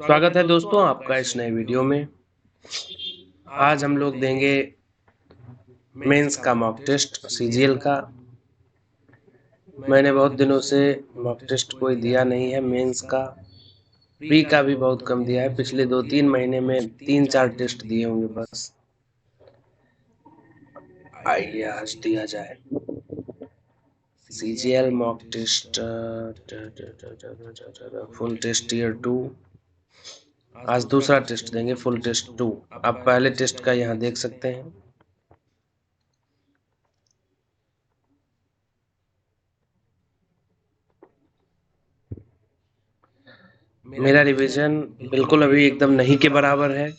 स्वागत है दोस्तों आपका इस नए वीडियो में। आज हम लोग देंगे मेंस का मॉक टेस्ट सीजीएल का। मैंने बहुत दिनों से मॉक टेस्ट कोई दिया नहीं है मेंस का। प्री का भी बहुत कम दिया है, पिछले 2-3 महीने में 3-4 टेस्ट दिए होंगे बस। आइए आज दिया जाए CGL mock test full test year 2। आज दूसरा टेस्ट देंगे फुल टेस्ट 2। आप पहले टेस्ट का यहाँ देख सकते हैं। मेरा रिवीजन बिल्कुल अभी एकदम नहीं के बराबर है।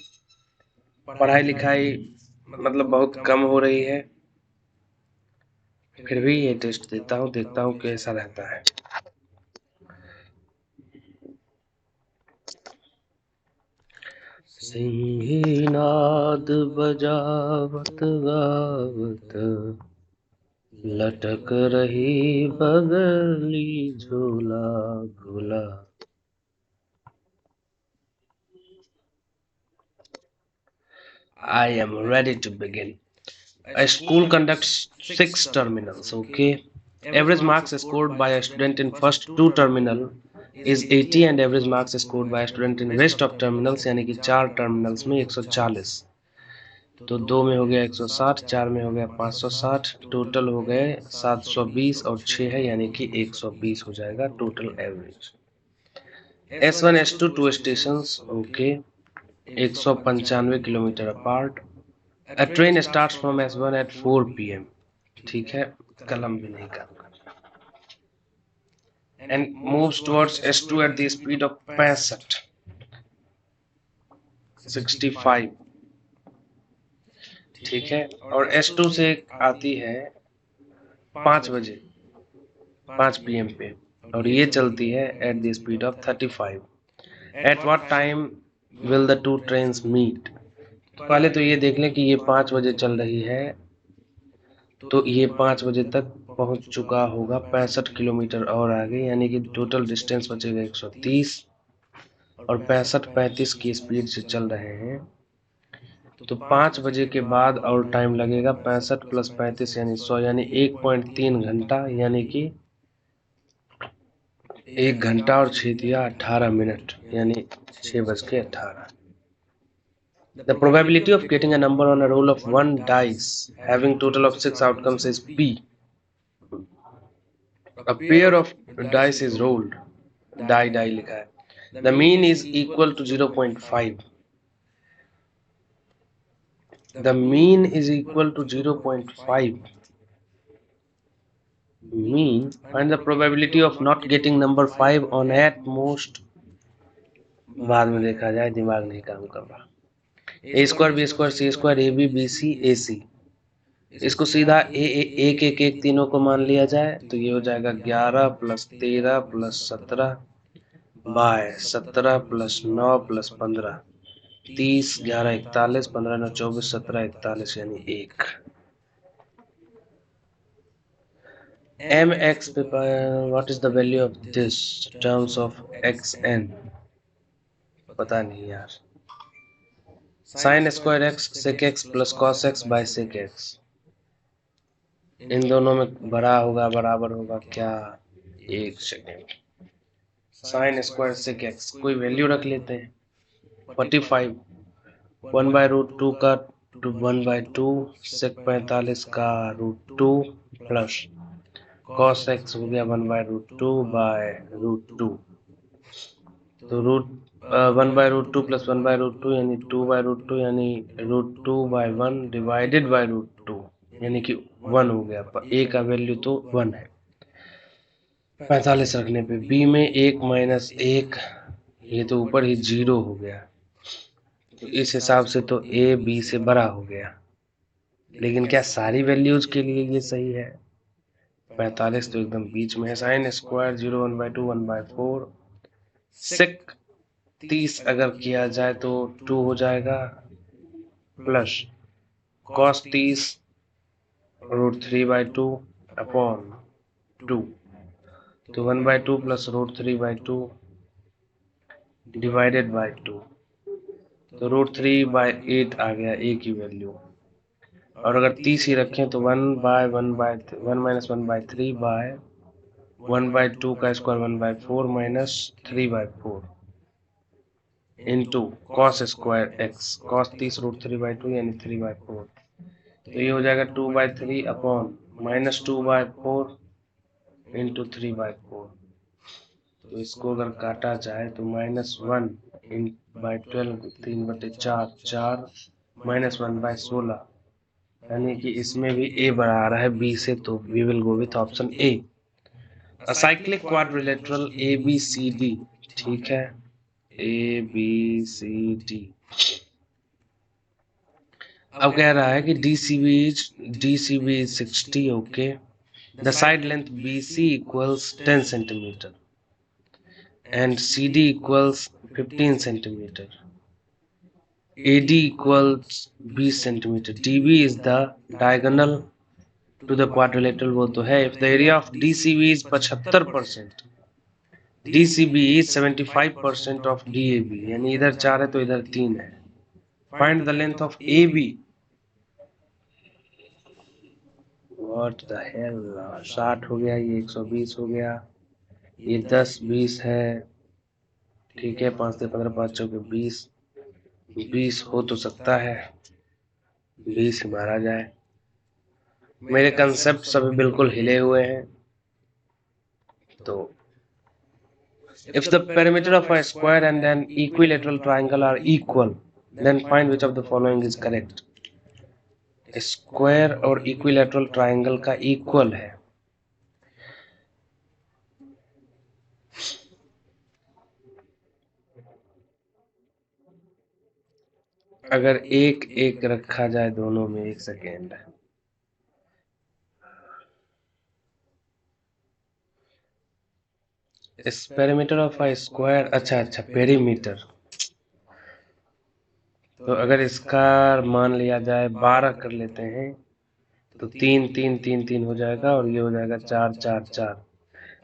पढ़ाई लिखाई मतलब बहुत कम हो रही है, फिर भी ये टेस्ट देता हूँ, देखता हूँ कैसा रहता है। सिंही नाद बजावत गावत लटक रही बगली झूला झूला। I am ready to begin. A school conducts 6 terminals, okay? Average marks scored by a student in first 2 terminal is 80 and average marks scored by a student in rest of terminals यानी कि 4 terminals में 140। तो 2 में हो गया 160, 4 में हो गया 560, टोटल हो गए 720 और 6 है यानी कि 120 हो जाएगा total average. S1 S2 2 stations, okay, 195 kilometre apart. A train starts from S1 at 4 p.m. ठीक है, कलम भी नहीं काम कर रहा। And moves towards S2 at the speed of 65। ठीक है, और S2 से आती है 5 बजे 5 p.m. पे, और ये चलती है at the speed of 35। At what time will the two trains meet? पहले तो ये देख लें कि ये 5 बजे चल रही है, तो ये 5 बजे तक पहुंच चुका होगा 65 किलोमीटर और आगे, यानी कि टोटल डिस्टेंस बचेगा 130 और 65-35 की स्पीड से चल रहे हैं। तो 5 बजे के बाद और टाइम लगेगा 65 प्लस 35 यानी 100, यानी 1.3 घंटा, यानी कि 1 घंटा और 6 दिया 18 मिनट, यानी 6:18। The probability of getting a number on a roll of 1 dice having total of 6 outcomes is P. A pair of dice is rolled, die लिखा है। The mean is equal to 0.5. The mean is equal to 0.5. Mean, find the probability of not getting number 5 on at most। बाद में देखा जाए, दिमाग नहीं काम कर रहा। A square B square C square A B B C A C, इसको सीधा ए एक एक एक तीनों को मान लिया जाए तो ये हो जाएगा 11 plus 13 plus 17 by 17 plus 9 plus 15, 30, 11, 41, 15, 9, 24, 17, 41 यानी 1। mx what is the value of this terms of xn? पता नहीं यार। sin square x sec x plus cos x by sec x, इन दोनों में बड़ा होगा बराबर होगा क्या? एक second. sin square sec x कोई वैल्यू रख लेते हैं, 45, 1/√2 का 1/2 sec 45 का √2 प्लस cos x हो गया 1/√2 बाय √2, तो 1/√2 प्लस 1/√2 यानी 2/√2 यानी √2 बाय 1 डिवाइडेड बाय √2 यानी कि 1 हो गया। a का वैल्यू तो 1 है 45 रखने पे। b में 1 माइनस 1, ये तो ऊपर ही 0 हो गया, तो इस हिसाब से तो a b से बड़ा हो गया। लेकिन क्या सारी वैल्यूज के लिए ये सही है? 45 तो एकदम बीच में है। साइन स्क्वायर 0 1/2 1/4, सेक 30 अगर किया जाए तो 2 हो जाएगा, प्लस कॉस 30 √3/2 अपॉन 2, तो 1/2 प्लस √3/2 डिवाइडेड बाय 2, तो √3/8 आ गया ए की वैल्यू। और अगर 30 ही रखें तो 1/1/3/1/2 का square 1/4 minus 3/4 into cos square x, cos 30 √3/2 यानी 3/4, तो ये हो जाएगा 2/3 अपॉन माइनस 2/4 इंटू 3/4। तो इसको अगर काटा जाए तो -1/12 3/4 4 -1/16, यानी कि इसमें भी ए बड़ा आ रहा है बी से, तो we will go with option A, acyclic quadrilateral A B C D. ठीक है, ए बी सी डी। अब कह रहा है कि DCB is 60, okay, the side length BC equals 10 centimetre and CD equals 15 centimeter. AD equals 20 centimeter. DB is the diagonal to the quadrilateral, वो तो है। If the area of DCB is 75%, DCB is 75% of DAB, यानी इधर 4 है तो इधर 3 है। Find the length of AB. What the hell, 60 हो गया, ये 120 हो गया, ये 10 20 है। ठीक है, 5 से 15 5 चौके 20, 20 हो तो सकता है, 20 ही मारा जाए। मेरे कंसेप्ट सभी बिल्कुल हिले हुए हैं। तो if the perimeter of a square and an equilateral triangle are equal, then find which of the following is correct. Square और इक्विलेटरल ट्रायंगल का इक्वल है, अगर एक एक रखा जाए दोनों में, एक सेकेंड, इस पेरीमीटर ऑफ अ स्क्वायर, अच्छा पेरीमीटर, तो अगर इसका मान लिया जाए 12 कर लेते हैं तो 3 3 3 3 हो जाएगा और ये हो जाएगा 4 4 4।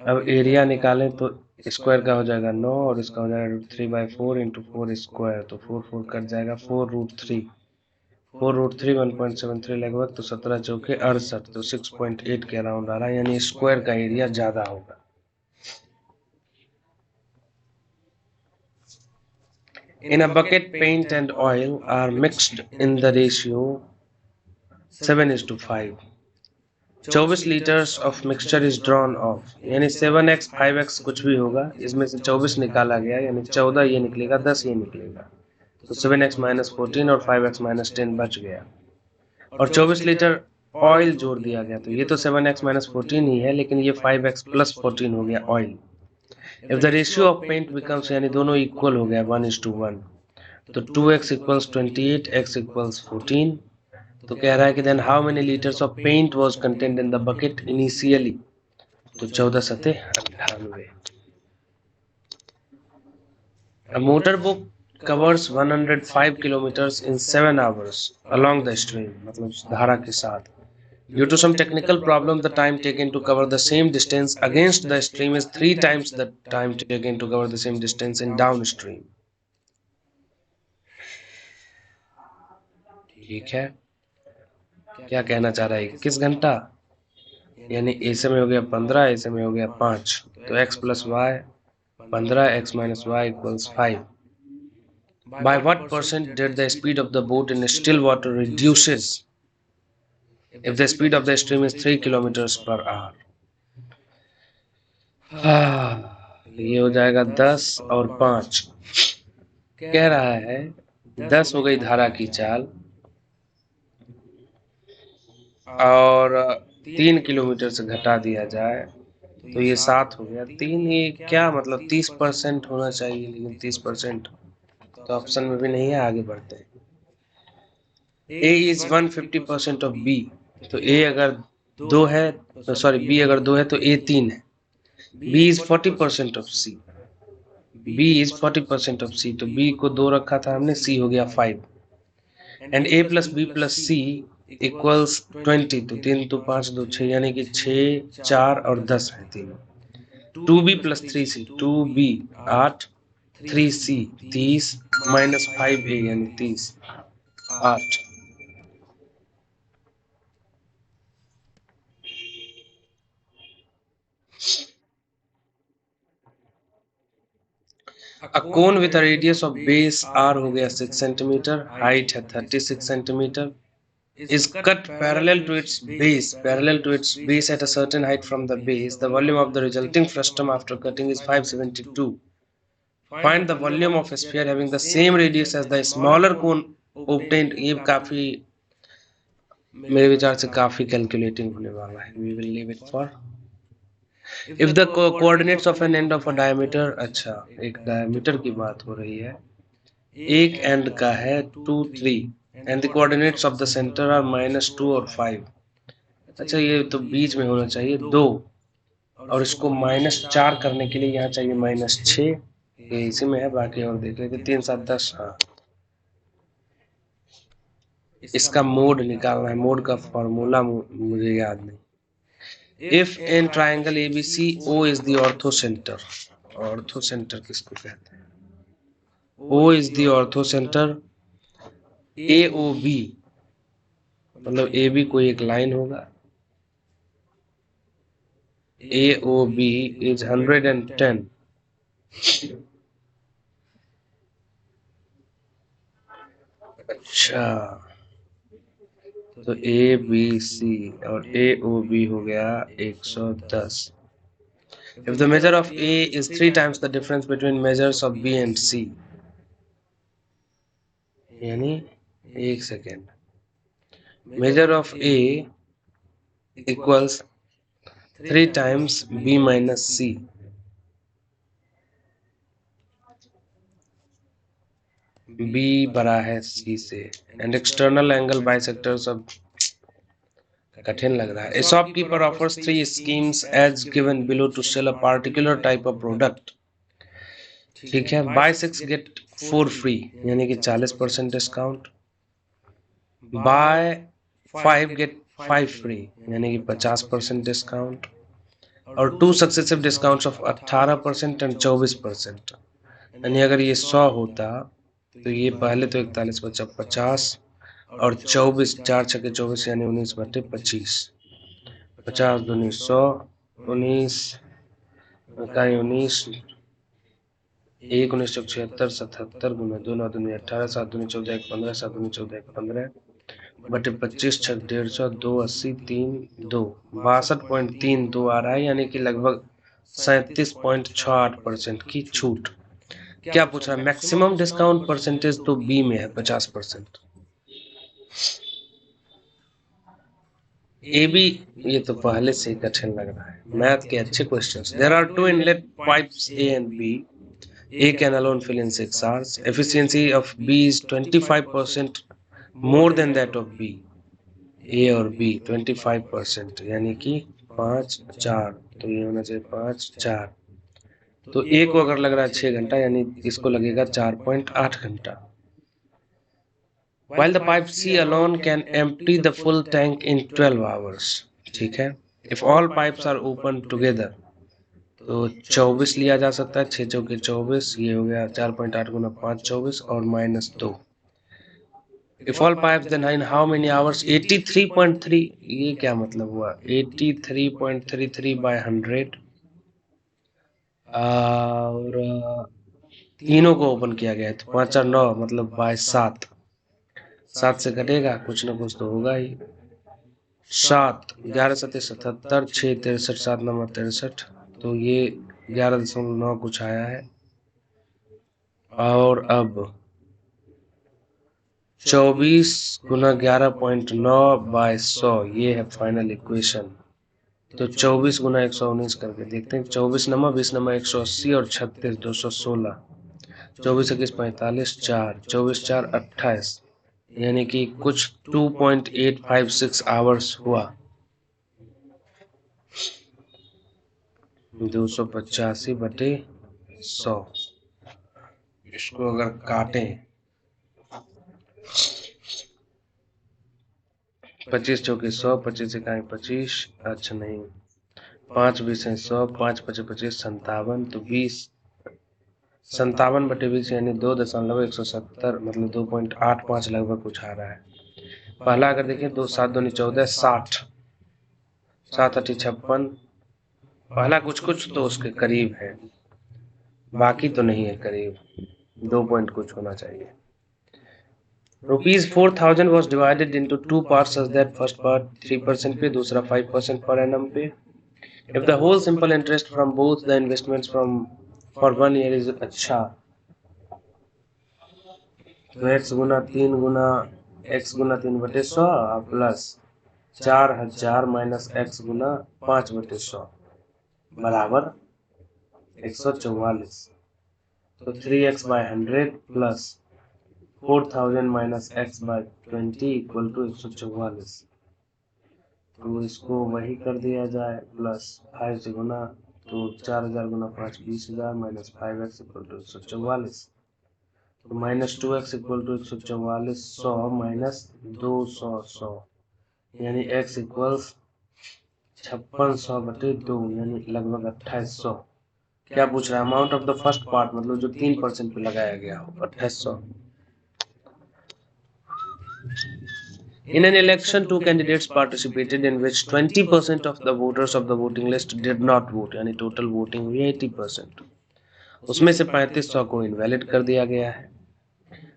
अब एरिया निकालें तो स्क्वायर का हो जाएगा 9 और इसका हो जाएगा √3/4 इंटू 4 स्क्वायर, तो 4 4 कट जाएगा, 4√3 1.73 लगभग, तो 17 चौके 68, तो 6.8 के अराउंड आ रहा है, यानी स्क्वायर का एरिया ज्यादा होगा। In a bucket, paint and oil are mixed in the ratio 7:5. 24 litres of mixture is drawn of, यानी 7x 5x कुछ भी होगा, इसमें से 24 निकाला गया, यानी 14 ये निकलेगा, 10 ये निकलेगा, तो 7x - 14 और 5x - 10 बच गया, और 24 लीटर ऑयल जोड़ दिया गया, तो ये तो 7x - 14 ही है, लेकिन ये 5x + 14 हो गया oil. If the ratio of paint becomes, यानी दोनों इक्वल हो गया 1:1, तो 2x = 28, x = 14, तो कह रहा है कि then how many litres of paint was contained in the bucket initially, तो 14 सते 98। A motorboat covers 105 kilometers in 7 hours along the stream, मतलब धारा के साथ। Due to some technical problem, the time taken to cover the same distance against the stream is 3 times the time taken to cover the same distance in downstream. ठीक है, क्या कहना चाह रहा है, 21 घंटा, यानी ए से में हो गया 15, ए से में हो गया 5, तो x + y 15, x - y = 5. By what percent did the speed of the boat in still water reduces if the speed of the stream is 3 km/h? ये हो जाएगा 10 और 5, कह रहा है 10 हो गई धारा की चाल और 3 किलोमीटर से घटा दिया जाए तो ये 7 हो गया, 3 ये क्या मतलब 30% होना चाहिए, लेकिन 30% तो ऑप्शन में भी नहीं है, आगे बढ़ते हैं। A is 150% of B, तो A अगर 2 है, सॉरी B अगर 2 है तो A 3 है। B is 40% of C, B is 40% of C, तो B को 2 रखा था हमने, C हो गया 5, एंड A + B + C = 20, तो 3 तो 5 2 6, यानी कि 6 4 और 10 है तीनों, 2b plus 3c, 2b 8, 3c 30 minus 5a यानी 30, 8। A cone with a radius of base r हो गया 6 सेंटीमीटर, हाइट है 36 centimetre, is cut parallel to its base at a certain height from the base. The volume of the resulting frustum after cutting is 572. Find the volume of a sphere having the same radius as the smaller cone obtained. ये काफी मेरे विचार से काफी calculating होने वाला है. We will leave it for. If the coordinates of an end of a diameter, अच्छा एक diameter की बात हो रही है, एक एंड का है 2 3 and the coordinates of the center are -2 और 5. अच्छा ये तो बीच में होना चाहिए 2, और इसको -4 करने के लिए यहाँ चाहिए -6, ये इसी में है, बाकी और देख लेते. 3 7 10. हाँ, इसका मोड निकालना है, मोड का फॉर्मूला मुझे याद नहीं. If in triangle ABC O is the orthocenter, orthocenter किसको कहते हैं? O is the orthocenter, AOB मतलब AB कोई एक लाइन होगा, AOB is 110. अच्छा, तो ABC और AOB हो गया 110. If the measure of A is 3 times the difference between measures of B and C, यानी एक second, measure of A equals 3 times B minus C. B बड़ा है C से, and external angle bisectors of, कठिन लग रहा है. A shopkeeper offers 3 schemes as given below to sell a particular type of product. ठीक है, buy 6 get 4 free यानी कि 40% डिस्काउंट, buy 5 get 5 free यानी कि 50% डिस्काउंट, और 2 सक्सेसिव डिस्काउंट्स ऑफ 18% एंड 24%. यानी अगर ये 100 होता तो ये पहले तो 41 बचा 50 और 24, 4 छके 24 यानी 19 बटे 25, 50 दूनी 100, 19 इकाई 19, 1 19 चौक 76, 77 गुना 2 9 दूनी 18, 7 दूनी 14 1 15, 7 दूनी 14 1 15 बटे 25 छक 150, 2 80 3 2, 62.32 आ रहा है, यानी कि लगभग 37.68% की छूट. क्या पूछ रहा है? मैक्सिमम डिस्काउंट परसेंटेज तो बी में है 50%. ए बी ये तो पहले से ही कठिन लग रहा है. मैथ के अच्छे questions. There are 2 inlet pipes A and B. A can alone fill in 6 hours. Efficiency of B is 25% more than that of B. A और B 25% यानी कि 5 4, तो ये होना चाहिए 5 4. तो A को अगर लग रहा है 6 घंटा यानी इसको लगेगा 4.8 घंटा. While the pipe C alone can empty the full tank in 12 hours. ठीक है. If all pipes are open together, तो 24 लिया जा सकता है. 6 चौके 24, ये हो गया 4.8 गुना 5 24 और -2. If all pipes, then in how many hours? 83.3. ये क्या मतलब हुआ? 83.33 by 100. और तीनों को ओपन किया गया है तो 5 और 9 मतलब बाय 7. 7 से घटेगा कुछ ना कुछ तो होगा ही. 7 11 7 77, 6 63, 7 9 63, तो ये 11.9 कुछ आया है. और अब 24 गुना 11.9 बाय 100, ये है फाइनल इक्वेशन. तो 24 गुना 119 करके देखते हैं. 24 नमा 20 नमा 180 और 36 216, 24 21 45 4, 24 4 28, यानी कि कुछ 2.856 आवर्स हुआ. 285 बटे 100, इसको अगर काटें 25 चौके 100, 25 इकाई 25, अच्छा नहीं 5 20 100, 5 25 25 57, तो 20 57 बटे 20 यानी 2.170, मतलब 2.85 लगभग कुछ आ रहा है। पहला अगर देखें 2 7 दूनी 14 60, 7 8 56, पहला कुछ कुछ तो उसके करीब है, बाकी तो नहीं है करीब, 2 पॉइंट कुछ होना चाहिए। Rupees 4000 was divided into two parts such that first part 3% पे, दूसरा 5% per annum पे। If the whole simple interest from both the investments from for 1 year is, अच्छा तो x गुना 3 गुना x गुना 3 बटे 100 प्लस 4000 माइनस x गुना 5 बटे 100 बराबर 144। तो 3x by 100 plus 4000 minus x by 20 equal to 144। तो इसको वही कर दिया जाए, प्लस 5 से गुना, तो 4000 गुना 5 20,000 माइनस 5x इक्वल टू 144, तो minus 2x equal to 144, 100 minus 200 100 यानी x इक्वल्स 5600 बटे 2 यानी लगभग 2800। क्या पूछ रहा है? Amount of the first part, मतलब जो 3% पे लगाया गया हो, 2800। In an election, two candidates participated in which 20% of the voters of the voting list did not vote, यानी total voting हुई 80%। उसमें से 3500 को इनवैलिड कर दिया गया है।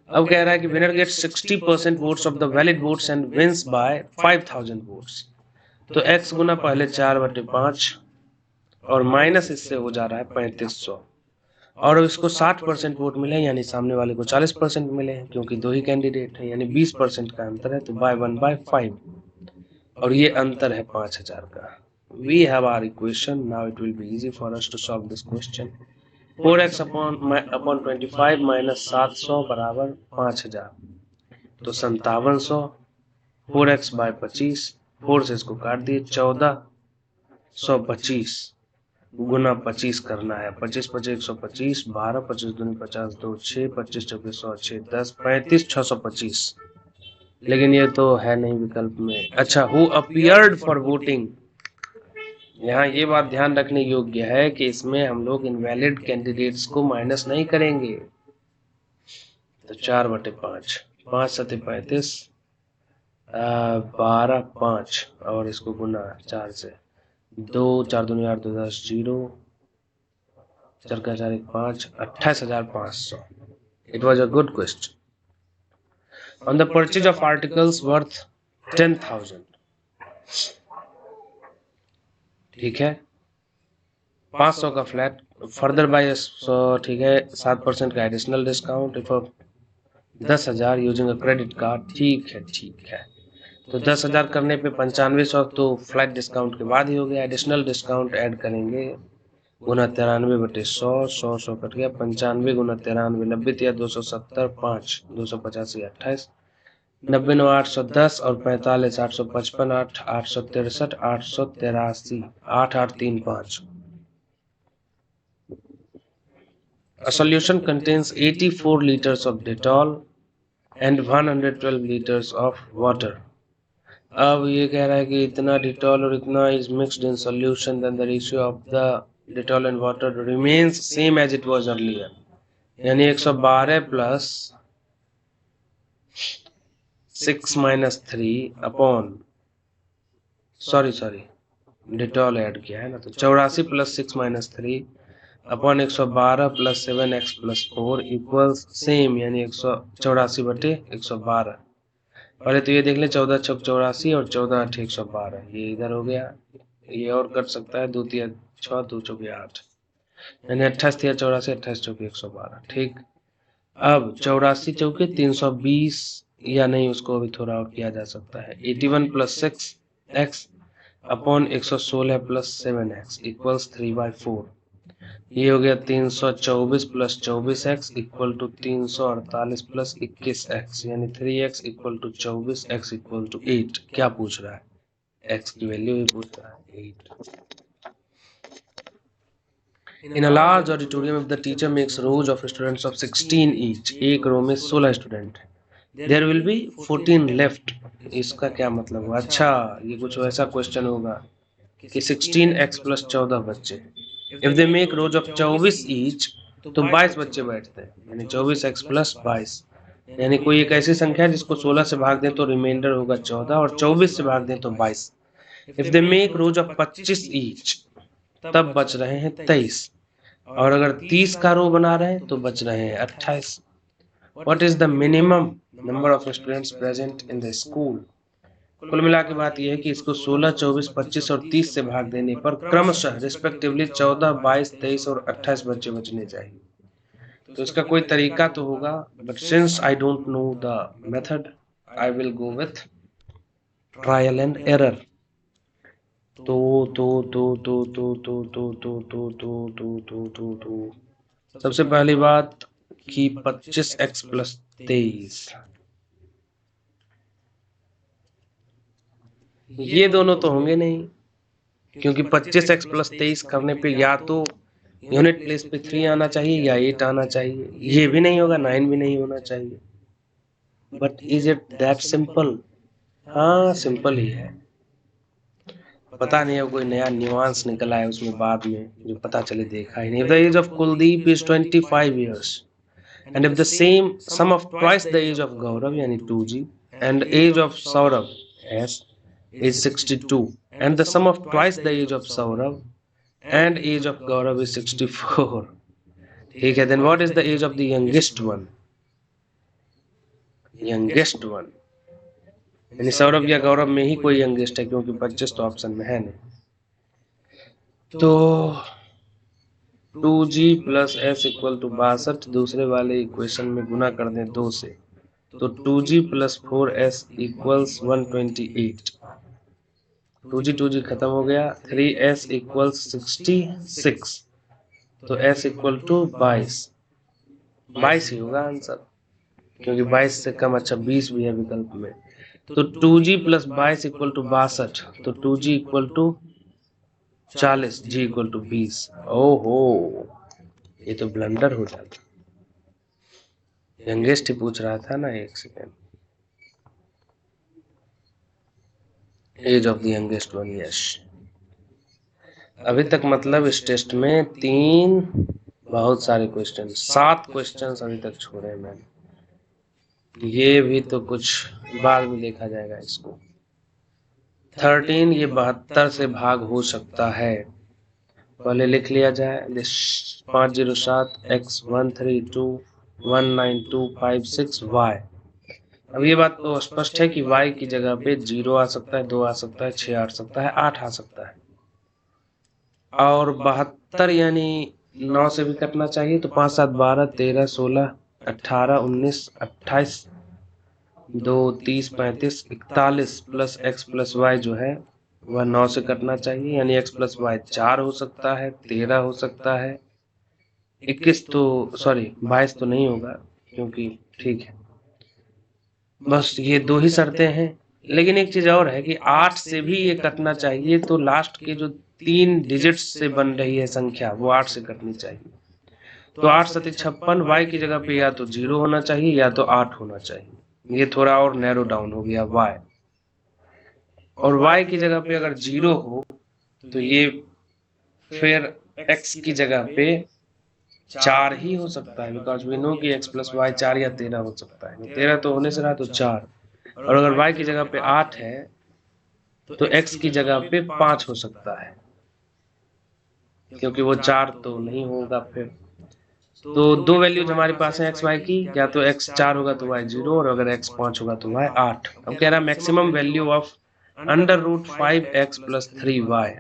अब कह रहा है कि winner gets 60% votes of the valid votes and wins by 5000 votes. तो x गुना पहले 4/5 और माइनस इससे हो जा रहा है 3500, और इसको 60% वोट मिले, यानी सामने वाले को 40% मिले, क्योंकि दो ही कैंडिडेट है, यानी 20% का अंतर है, तो बाय 1/5, और ये अंतर है 5000 का। We have our equation. Now it will be easy for us to solve this question. 4x upon 25 minus 700 बराबर 5000, तो 5700। 4x by 25, 4 से इसको काट दिए, 1425 गुना 25 करना है। 25 25 125, 12 25 दूनी 50, 2 6, 25 24 100, 6 10, 35 625। लेकिन ये तो है नहीं विकल्प में। अच्छा, हु अपीयर्ड फॉर वोटिंग, यहाँ ये बात ध्यान रखने योग्य है कि इसमें हम लोग इनवैलिड कैंडिडेट्स को माइनस नहीं करेंगे। तो 4/5, 5 7 35, 12 5 और इसको गुना 4 से, 2 4 दूनी 8 2 10 0, 4 का 4 1 5, 28,500। It was a good question. On the purchase of articles worth 10,000, ठीक है, 500 का फ्लैट, फर्दर बाय 100, ठीक है, 7% का additional discount if 10,000 using a credit card, ठीक है ठीक है। तो 10,000 करने पे 9500 तो फ्लैट डिस्काउंट के बाद ही हो गया, एडिशनल डिस्काउंट ऐड करेंगे, गुना 93/100, 100 100 कट गया, 95 गुना 93 90 या 270 5 285 28, 90 9 810 और 45 855 8 863 883 8835। A solution contains 84 liters of Dettol and 112 liters of water. अब ये कह रहा है कि इतना डिटॉल और इतना is mixed in solution, then the ratio of the Dettol and water remains same as it was earlier, यानी 112 plus 6 minus 3 upon, sorry Dettol add किया है ना, तो 84 plus 6 minus 3 upon 112 plus 7x plus 4 equals same, यानी 184/112। पहले तो ये देख ले, 14 छक 84 और 14 8 112, ये इधर हो गया, ये और कट सकता है, 2 3 6 2 चौके 8, यानी 28 3 84 28 चौके 112, ठीक। अब 84 चौके 320, या नहीं उसको भी थोड़ा और किया जा सकता है, 81 plus 6x upon 116 plus 7x equals 3/4, ये हो गया 324 plus 24x equal to 348 plus 21x, यानी 3x equal to 24, x equal to 8। क्या पूछ रहा है? x की वैल्यू ही पूछ रहा है, 8। In a large auditorium, if the teacher makes rows of students of 16 each, एक रो में 16 student, there will be 14 left। इसका क्या मतलब हुआ? अच्छा, ये कुछ वैसा क्वेश्चन होगा कि 16x + 14 बच्चे। If they make rose of 24 each, तो 22 बच्चे बैठते हैं, यानी 24x + 22। यानी कोई एक ऐसी संख्या जिसको 16 से भाग दें तो रिमाइंडर होगा 14 और 24 से भाग दें तो 22। If they make rose of 25 each, तब बच रहे हैं 23। और अगर 30 का रो बना रहे हैं तो बच रहे हैं 28। What is the minimum number of students present in the school? कुल मिला के बात यह है कि इसको 16, 24, 25 और 30 से भाग देने पर क्रमशः रिस्पेक्टिवली 14, 22, 23 और 28 बच्चे बचने चाहिए। तो इसका कोई तरीका तो होगा, but since I don't know the method, I will go with trial and error. तो तो तो तो तो तो तो तो तो तो तो तो तो तो सबसे पहली बात कि 25x + 23, ये दोनों तो होंगे नहीं, क्योंकि 25x + 23 करने पे या तो यूनिट प्लेस पे 3 आना चाहिए या 8 आना चाहिए। ये भी नहीं होगा, 9 भी नहीं होना चाहिए। But is it that simple? हाँ, सिंपल ही है। पता नहीं, अब कोई नया न्यूआंस निकला है उसमें बाद में जो पता चले देखा ही नहीं। The age of Kuldeep is 25 years, and if the same sum of twice the age of Gaurav yani 2G and age of Saurabh S is 62, and the sum of twice the age of Saurabh and age of Gaurav is 64, ठीक है, then what is the age of the youngest one? youngest one यानी सौरभ या गौरव में ही कोई youngest है, क्योंकि 25 तो option में है नहीं। तो 2G + S = 62, दूसरे वाले इक्वेशन में गुना कर दें 2 से, तो 2G + 4S = 128। 2G खत्म हो गया। 3S = 66, तो S = 22। 22 ही होगा आंसर, क्योंकि 22 से कम, अच्छा 20 भी है विकल्प में। तो 2G + 22 = 62, तो 2G = 40, G = 20। ओहो, ये तो ब्लंडर हो जाता। यंगेस्ट ही पूछ रहा था ना, एक second. Age of the youngest one, yes. अभी तक मतलब इस टेस्ट में बहुत सारे क्वेश्चन, 7 क्वेश्चन अभी तक छोड़े हैं मैंने। ये भी तो कुछ बाद में देखा जाएगा इसको। 13 ये 72 से भाग हो सकता है, पहले लिख लिया जाए। 507 x 132 19256 y। अब ये बात तो स्पष्ट है कि y की जगह पे 0 आ सकता है, 2 आ सकता है, 6 आ सकता है, 8 आ सकता है। और 72 यानी 9 से भी कटना चाहिए, तो 5 7 12 13 16 18 19 28 2 30 35 41 + x + y जो है वह 9 से कटना चाहिए, यानी x + y 4 हो सकता है, 13 हो सकता है, 21 तो सॉरी 22 तो नहीं होगा, क्योंकि ठीक है। बस ये 2 ही शर्तें हैं। लेकिन एक चीज और है कि 8 से भी ये कटना चाहिए, तो लास्ट के जो 3 डिजिट्स से बन रही है संख्या वो 8 से कटनी चाहिए। तो 8 × 56, y की जगह पे या तो 0 होना चाहिए या तो 8 होना चाहिए। ये थोड़ा और नैरो डाउन हो गया y। और y की जगह पे अगर 0 हो तो ये फिर x की जगह पे 4 ही हो सकता है, बिकॉज वी नो कि x + y 4 या 13 हो सकता है। 13 तो होने से रहा, तो 4। और अगर y की जगह पे 8 है तो x की जगह पे 5 हो सकता है, क्योंकि वो 4 तो नहीं होगा फिर। तो 2 वैल्यूज हमारे पास है x y की, या तो x 4 होगा तो y 0, और अगर x 5 होगा तो y 8। अब कह रहा है maximum value of √5x + 3y।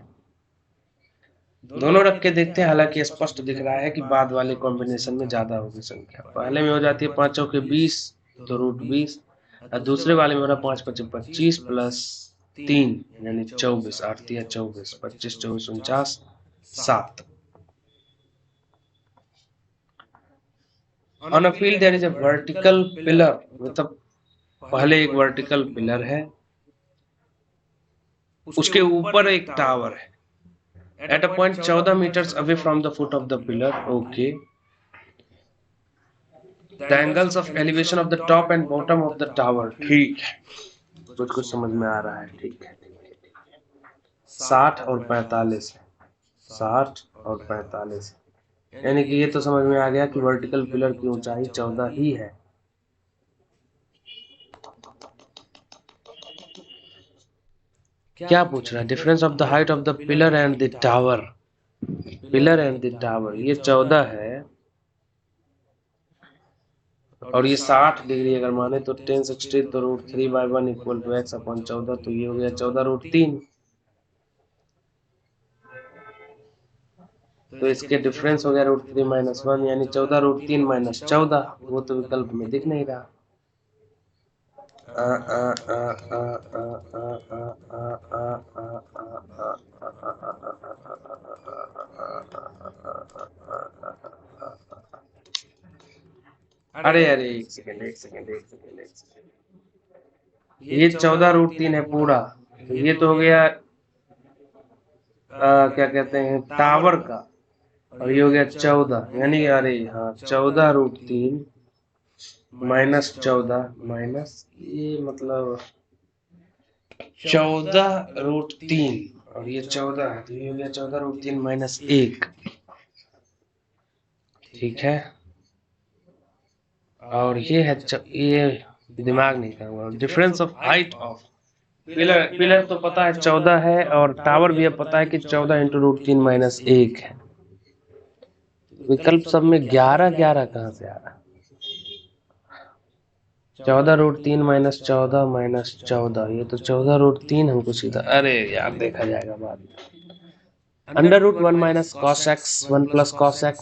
दोनों रख के देखते हैं। हालांकि स्पष्ट दिख रहा है कि बाद वाले कॉम्बिनेशन में ज्यादा होगी संख्या। पहले में हो जाती है 5 चौके 20, तो √20, और दूसरे वाले में हो रहा 5 × 5 = 25 + 3 यानी 24, 8 × 3 = 24, 25 24 49 7। On a field there is a vertical pillar, मतलब पहले एक वर्टिकल पिलर है, उसके ऊपर एक टावर है। At a point 14 meters away from the foot of the pillar, okay. The angles of elevation of the top and bottom of the tower, ठीक है, कुछ कुछ समझ में आ रहा है, ठीक है। 60 और 45 है, 60 और 45, यानी कि ये तो समझ में आ गया कि वर्टिकल पिलर की ऊंचाई 14 ही है। क्या पूछ रहा है? Difference of the height of the pillar and the tower, pillar and the tower, ये 14 है और ये 60 डिग्री अगर माने तो 1060 तो √3/1 इक्वल टू x अपॉन 14, तो ये हो गया 14√3। तो इसके डिफरेंस हो गया √3 - 1, यानी 14√3 - 14, वो तो विकल्प में दिख नहीं रहा। अरे अरे, एक सेकंड एक सेकंड एक सेकंड एक सेकंड, ये 14√3 है पूरा, तो ये तो हो गया क्या कहते हैं टावर का, और ये हो गया 14, यानी अरे हाँ 14√3 -14 माइनस ये मतलब 14√3, और ये 14 है तो ये हो गया 14√3 - 1, ठीक है। और ये है ये दिमाग नहीं करूंगा। Difference of height of pillar, pillar तो पता है 14 है, और टावर भी अब पता है कि 14 × √3 - 1 है। विकल्प सब में 11 11 कहाँ से आ रहा? 14√3 - 14 - 14, ये तो 14√3 हमको सीधा, अरे यार देखा जाएगा बाद में। √1 - cos x 1 + cos x,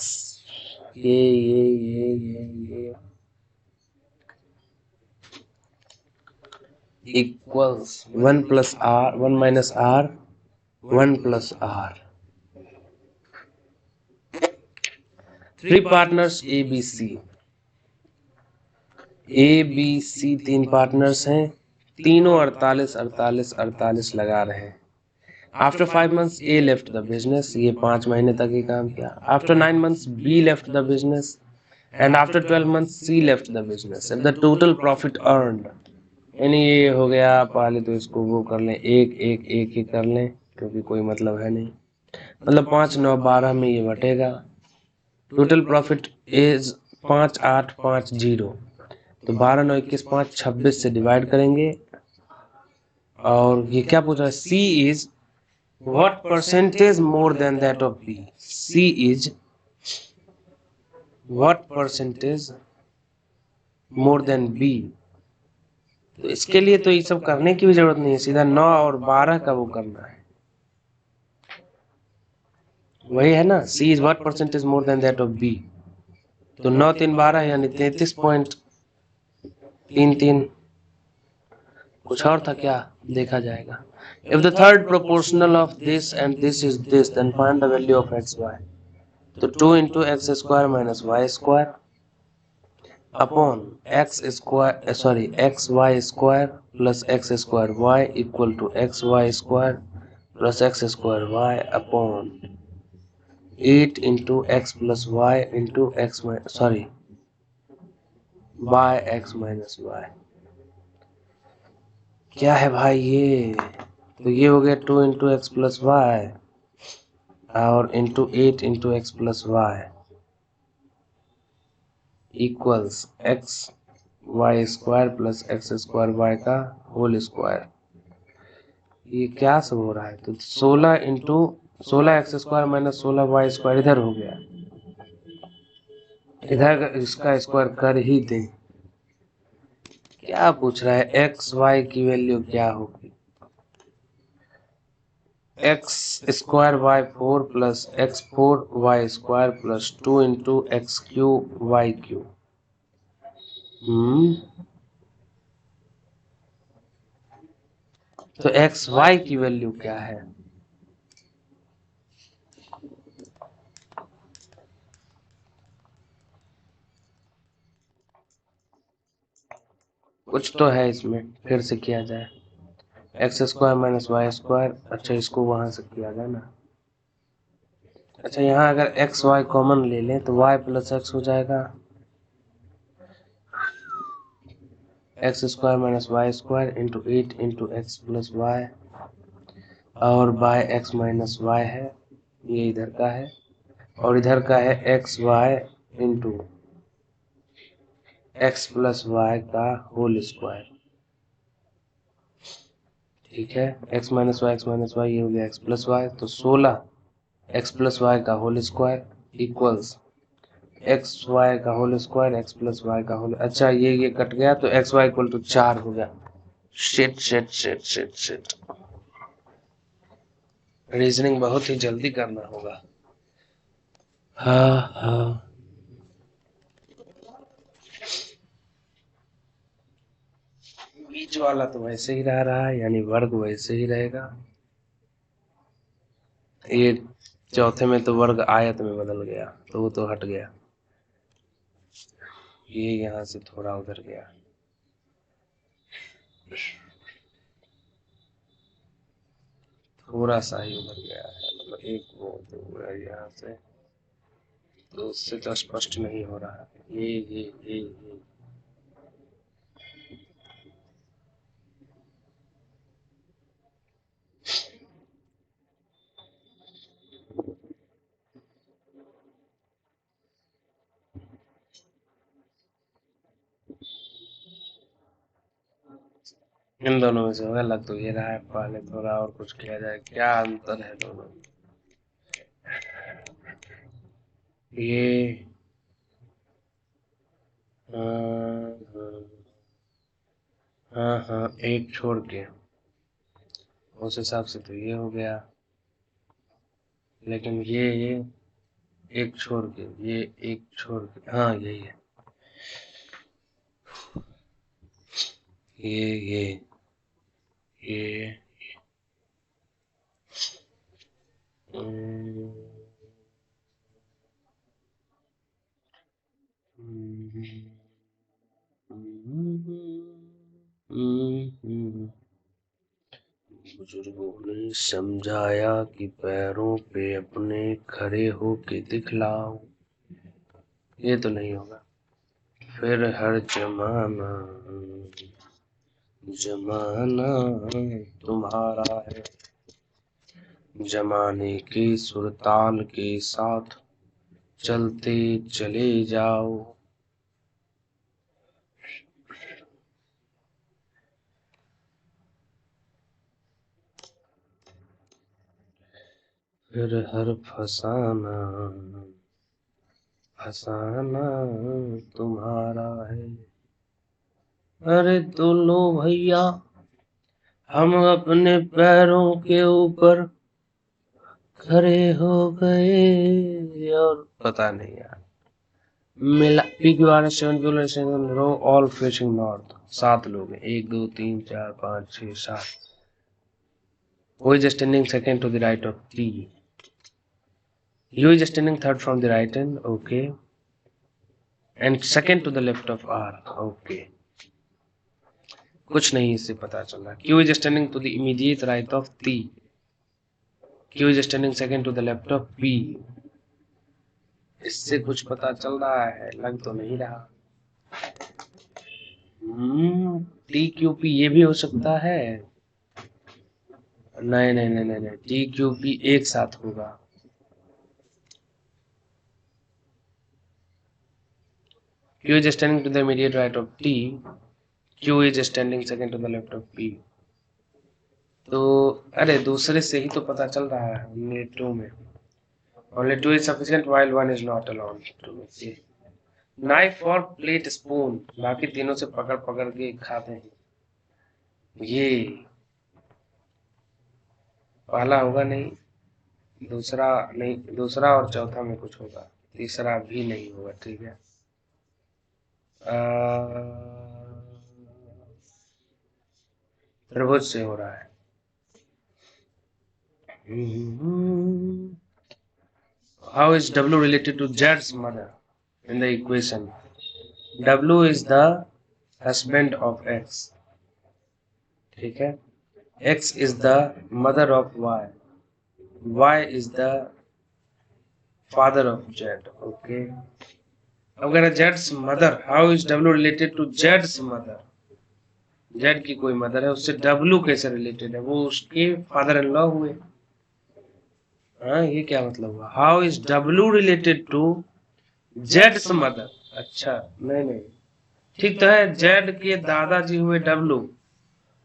ये equals 1 + r 1 - r 1 + r। Three partners A B C 3 partners हैं, तीनों 48 48 48 लगा रहे हैं। After 5 months A left the business, ये 5 महीने तक ही काम किया। After 9 months B left the business, and after 12 months C left the business, and the total profit earned, यानी ये हो गया, पहले तो इसको वो कर लें, एक एक एक ही कर लें क्योंकि कोई मतलब है नहीं, मतलब 5 9 12 में ये बटेगा। टोटल प्रॉफिट इज 5850, तो 12 9 21 5 26 से डिवाइड करेंगे। और ये क्या पूछ रहा है? C is what percentage more than that of B, C is what percentage more than B. तो इसके लिए तो ये सब करने की भी जरूरत नहीं है, सीधा 9 और 12 का वो करना है, वही है ना, C is what percentage more than that of B. तो 9 3 12 यानी 33.33, कुछ और था क्या, देखा जाएगा। If the third proportional of this and this is this, then find the value of X Y. तो 2 × x² - y² upon xy² plus x² equal to xy² plus x² upon 8 × x + y × x sorry y x - y। क्या है भाई ये? तो ये हो गया 2 × x + y और into 8 × x + y equals xy² plus x² का होल स्क्वायर। ये क्या सब हो रहा है? तो 16 × 16x² - 16y² इधर हो गया, इधर इसका स्क्वायर कर ही दे। क्या पूछ रहा है? एक्स वाई की वैल्यू क्या होगी? x² y4 plus x4y² plus 2 × x³ y3। तो एक्स वाई की वैल्यू क्या है? कुछ तो है इसमें, फिर से किया जाए। x² - y², अच्छा इसको वहां से किया जाए ना। अच्छा यहाँ अगर एक्स वाई कॉमन ले लें तो y + x हो जाएगा, x² - y² × 8 × x + y और बाय एक्स माइनस वाई है, ये इधर का है, और इधर का है X Y into X plus Y का होल स्क्वायर। ठीक है, एक्स माइनस वाई ये हो गया एक्स प्लस वाई, तो 16 एक्स प्लस वाई का whole square equals X Y का whole square X plus Y का होल। अच्छा ये कट गया तो एक्स वाई इक्वल टू 4 हो गया। Shit shit shit shit shit, reasoning बहुत ही जल्दी करना होगा। हाँ हाँ, बीच वाला तो वैसे ही रह रहा है, यानी वर्ग वैसे ही रहेगा। ये चौथे में तो वर्ग आयत में बदल गया, तो वो तो हट गया, ये यहाँ से थोड़ा उधर गया। थोड़ा सा ही उधर गया है, मतलब एक वो तो यहाँ से, तो उससे तो स्पष्ट नहीं हो रहा है। ये इन दोनों में से होगा, लग तो ये रहा है। पहले थोड़ा और कुछ किया जाए, क्या अंतर है दोनों में। ये हाँ हाँ, एक छोड़ के उस हिसाब से तो ये हो गया, लेकिन ये एक छोड़ के, ये एक छोड़ के, हाँ यही है। ये ये हम्म, बुजुर्गों ने समझाया कि पैरों पे अपने खड़े होके दिखलाओ, ये तो नहीं होगा। फिर हर जमाना जमाना तुम्हारा है, जमाने के सुरताल के साथ चलते चले जाओ। फिर हर फसाना फसाना तुम्हारा है। अरे तो लो भैया, हम अपने पैरों के ऊपर खड़े हो गए, और पता नहीं यार। मिला पी क्यू आर एस 7 रो ऑल फेसिंग नॉर्थ, 7 लोग हैं, 1 2 3 4 5 6 7। Who is standing second to the right of T? U is standing third from the right hand, okay, and second to the left of R, okay. कुछ नहीं इससे पता चल रहा। Q is standing to the immediate right of T. Q is standing second to the left of P. इससे कुछ पता चल रहा है? लग तो नहीं रहा। टी क्यू पी ये भी हो सकता है। नहीं नहीं नहीं नहीं, टी क्यू पी एक साथ होगा। Q is standing to the immediate right of T. Q is standing second to the left of P. तो अरे दूसरे से ही तो पता चल रहा है। only two में only two is sufficient while one is not allowed to see. Knife और plate spoon, बाकी तीनों से पकड़ पकड़ के खाते हैं। ये पहला होगा नहीं, दूसरा नहीं, दूसरा और चौथा में कुछ होगा, तीसरा भी नहीं होगा। ठीक है, त्रिभुज से हो रहा है। How is W related to Z's mother in the equation? W is the husband of X. ठीक है, X is the mother of Y. Y is the father of Z. Okay. अब अगर Z's mother, how is W related to Z's mother? Z की कोई mother है, उससे W कैसे related है? वो उसके फादर इन लॉ हुए। हाँ, ये क्या मतलब हुआ? How is W related to जेड्स मदर? अच्छा, नहीं नहीं, ठीक तो है, जेड के दादाजी हुए डब्लू,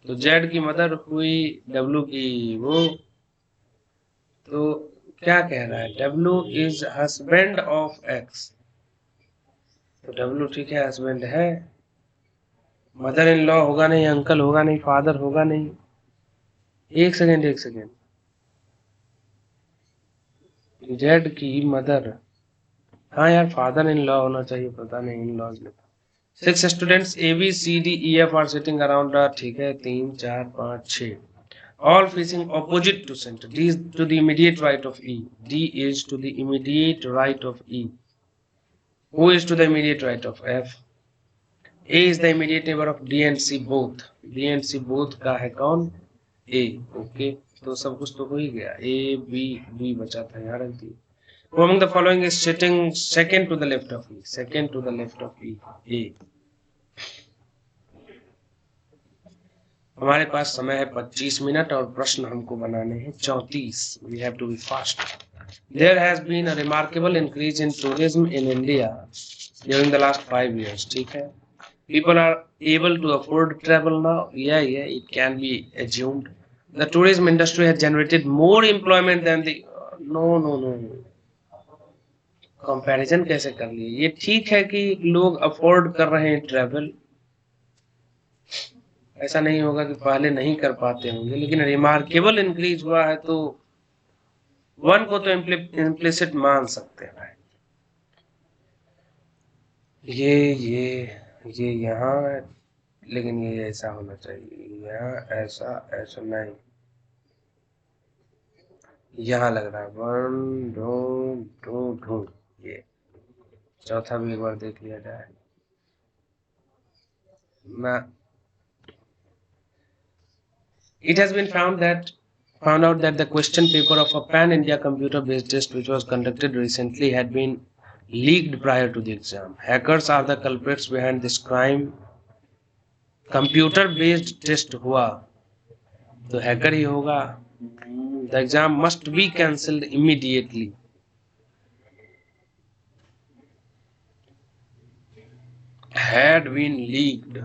तो जेड की मदर हुई डब्लू की वो। तो क्या कह रहा है? W is husband of x, तो डब्लू ठीक है, हस्बैंड है। मदर इन लॉ होगा नहीं, अंकल होगा नहीं, फादर होगा नहीं। एक सेकेंड एक सेकेंड, जेड की मदर, हाँ यार फादर इन लॉ होना चाहिए, पता नहीं इन लॉज में। 6 students A B C D E F are sitting around, ठीक है, 3 4 5 6, all facing opposite to center. D is to the immediate right of E. D is to the immediate right of E. Who is to the immediate right of F? A is the immediate neighbor of D and C both. D and C both का है कौन? A. Okay. तो सब कुछ तो हो ही गया, A B B बचा था यार गलती। Who among the following is sitting second to the left of E? Second to the left of E. A. हमारे पास समय है 25 मिनट और प्रश्न हमको बनाने हैं 34। We have to be fast. There has been a remarkable increase in tourism in India during the last 5 years. ठीक है, people are able to afford travel now. Yeah, it can be assumed. The tourism industry has generated more employment than the no. Comparison कैसे कर लिए? ये ठीक है कि लोग अफोर्ड कर रहे हैं ट्रैवल, ऐसा नहीं होगा कि पहले नहीं कर पाते होंगे, लेकिन रिमार्केबल इंक्रीज हुआ है तो वन को तो इम्प्लिसिट मान सकते हैं। ये यहाँ है, लेकिन ये ऐसा होना चाहिए, यहाँ ऐसा ऐसा नहीं, यहाँ लग रहा है 1 2 ये चौथा भी एक बार देख लिया जाए ना। It has been found out that the question paper of a pan-India computer-based test which was conducted recently had been leaked prior to the exam. Hackers are the culprits behind this crime. Computer-based test हुआ तो hacker ही होगा। The exam must be cancelled immediately. Had been leaked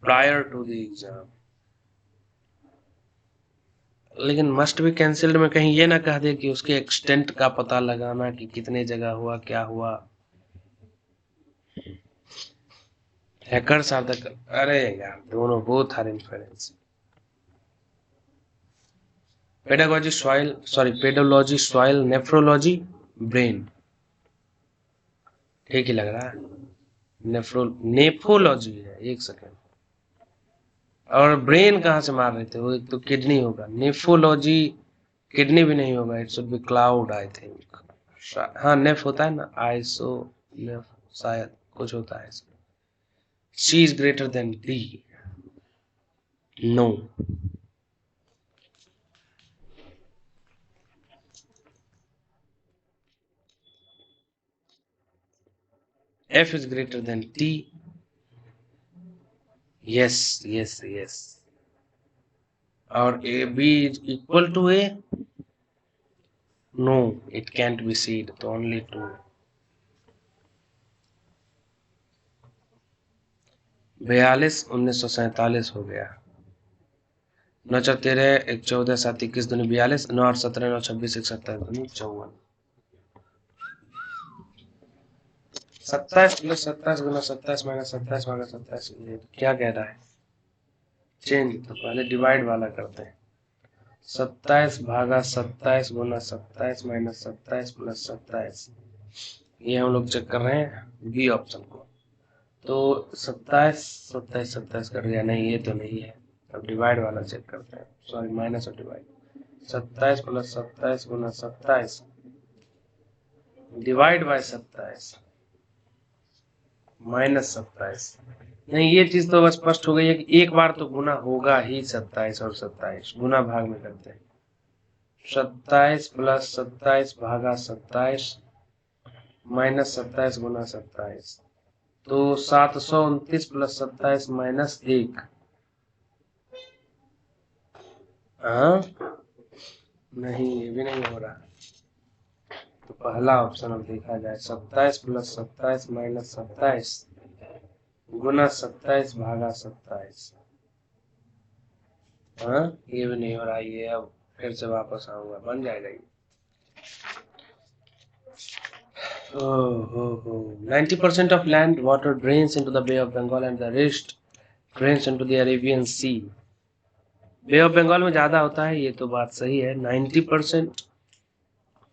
prior to the exam. लेकिन must be cancelled में कहीं ये ना कह दे कि उसके एक्सटेंट का पता लगाना कि कितने जगह हुआ, क्या हुआ। हैकर्स आर द, अरे यार दोनों both are influence. Pedagogy soil, sorry pedology soil, nephrology brain, ठीक ही लग रहा है। नेफ्रोलॉजी है, एक सेकेंड, और ब्रेन कहाँ से मार रहे थे? वो एक तो किडनी होगा, नेफ्रोलॉजी किडनी भी नहीं होगा, it should be cloud I think. हाँ नेफ होता है ना, आइसो नेफ शायद कुछ होता है इसमें। C is greater than D, no. F is greater than T. Yes. और A B is equal to A. No, it can't be C. तो only 2. 42 1947 हो गया। 9 4 13 1 14 7 21 दूनी 42, 9 8 17 9 26 1 27 दूनी 54। 27 प्लस 27 गुना 27 माइनस 27 भागा 27, ये क्या कह रहा है? चेंज, तो पहले डिवाइड वाला करते हैं। 27 भागा 27 गुना 27 माइनस 27 प्लस 27, ये हम लोग चेक कर रहे हैं बी ऑप्शन को। तो 27 27 27 कर दिया, नहीं ये तो नहीं है। अब डिवाइड वाला चेक करते हैं, सॉरी माइनस और divide. 27 plus 27 Guna 27 divide by 27 minus 27। नहीं, ये चीज तो बस स्पष्ट हो गई है कि एक बार तो गुना होगा ही 27 और 27, गुना भाग में करते हैं। 27 प्लस 27 भागा 27 माइनस 27 गुना 27, तो 729 प्लस 27 माइनस 1। हाँ नहीं, ये भी नहीं हो रहा। तो पहला ऑप्शन अब देखा जाए, 27 प्लस 27 माइनस 27 गुना 27 भागा 27। हाँ ये भी नहीं हो रहा। ये अब फिर से वापस आऊंगा, बन जाएगा ये। 90% of land water drains into the Bay of Bengal and the rest drains into the Arabian Sea. Bay of Bengal में ज्यादा होता है, ये तो बात सही है। 90%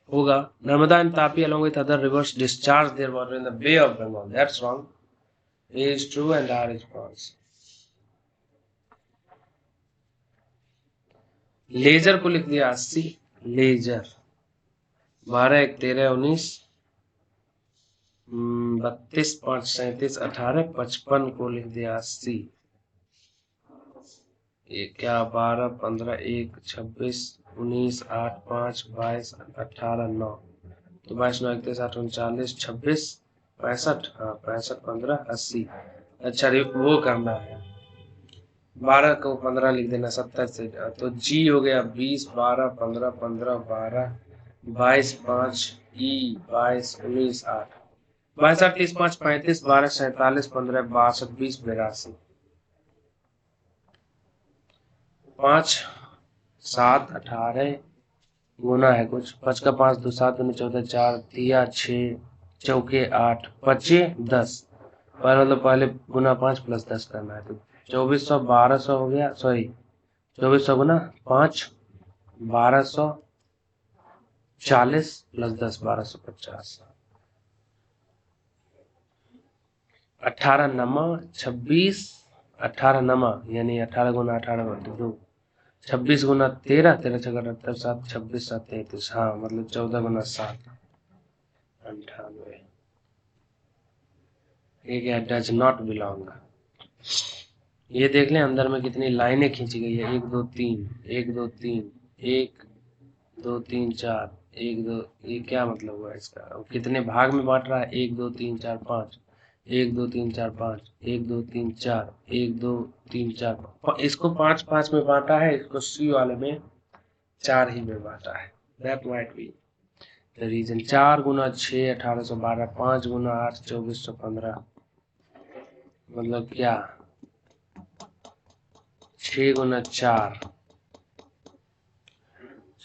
होगा। Narmada and Tapi along with other rivers discharge their water in the Bay of Bengal. That's wrong. A is true and R is false. Ledger को लिख दिया 80। लेजर 12 1 13 19 32 5 37 18 55 को लिख दिया 80। क्या 12 15 1 26 19 8 5 22 18 9। तो 22 9 31 8 39 26 65। हाँ 65 15 80। अच्छा वो करना है, 12 को 15 लिख देना 70 से। तो जी हो गया 20 12 15 15 12 22 5 ई 22 19 8 22 8 30 5 35 12 47 15 62 20 82। 5 7 18 गुना है कुछ, 5 का 5 2 7 2 14 4 दिया 6 चौके 8 बचे 10। मतलब पहले गुना 5 प्लस 10 करना है। तो 2400 1200 हो गया, सॉरी 2400 गुना 5 1240 प्लस 10 1250। 18 नमा 26 18 नमा यानी 18 गुना 18 2 26 गुना 13 13 छः 78 7 26 7 33। हाँ मतलब 14 गुना 7 98। ये क्या डज नॉट बिलोंग। ये देख लें अंदर में कितनी लाइनें खींची गई है। 1 2 3 1 2 3 1 2 3 4 1 2। ये क्या मतलब हुआ इसका, कितने भाग में बांट रहा है। 1 2 3 4 5 1 2 3 4 5 1 2 3 4 1 2 3 4। इसको 5 5 में बांटा है, इसको सी वाले में 4 ही में बांटा है। That might be the reason. 4 गुना 6 1812 5 गुना 8 2415। मतलब क्या 6 गुना 4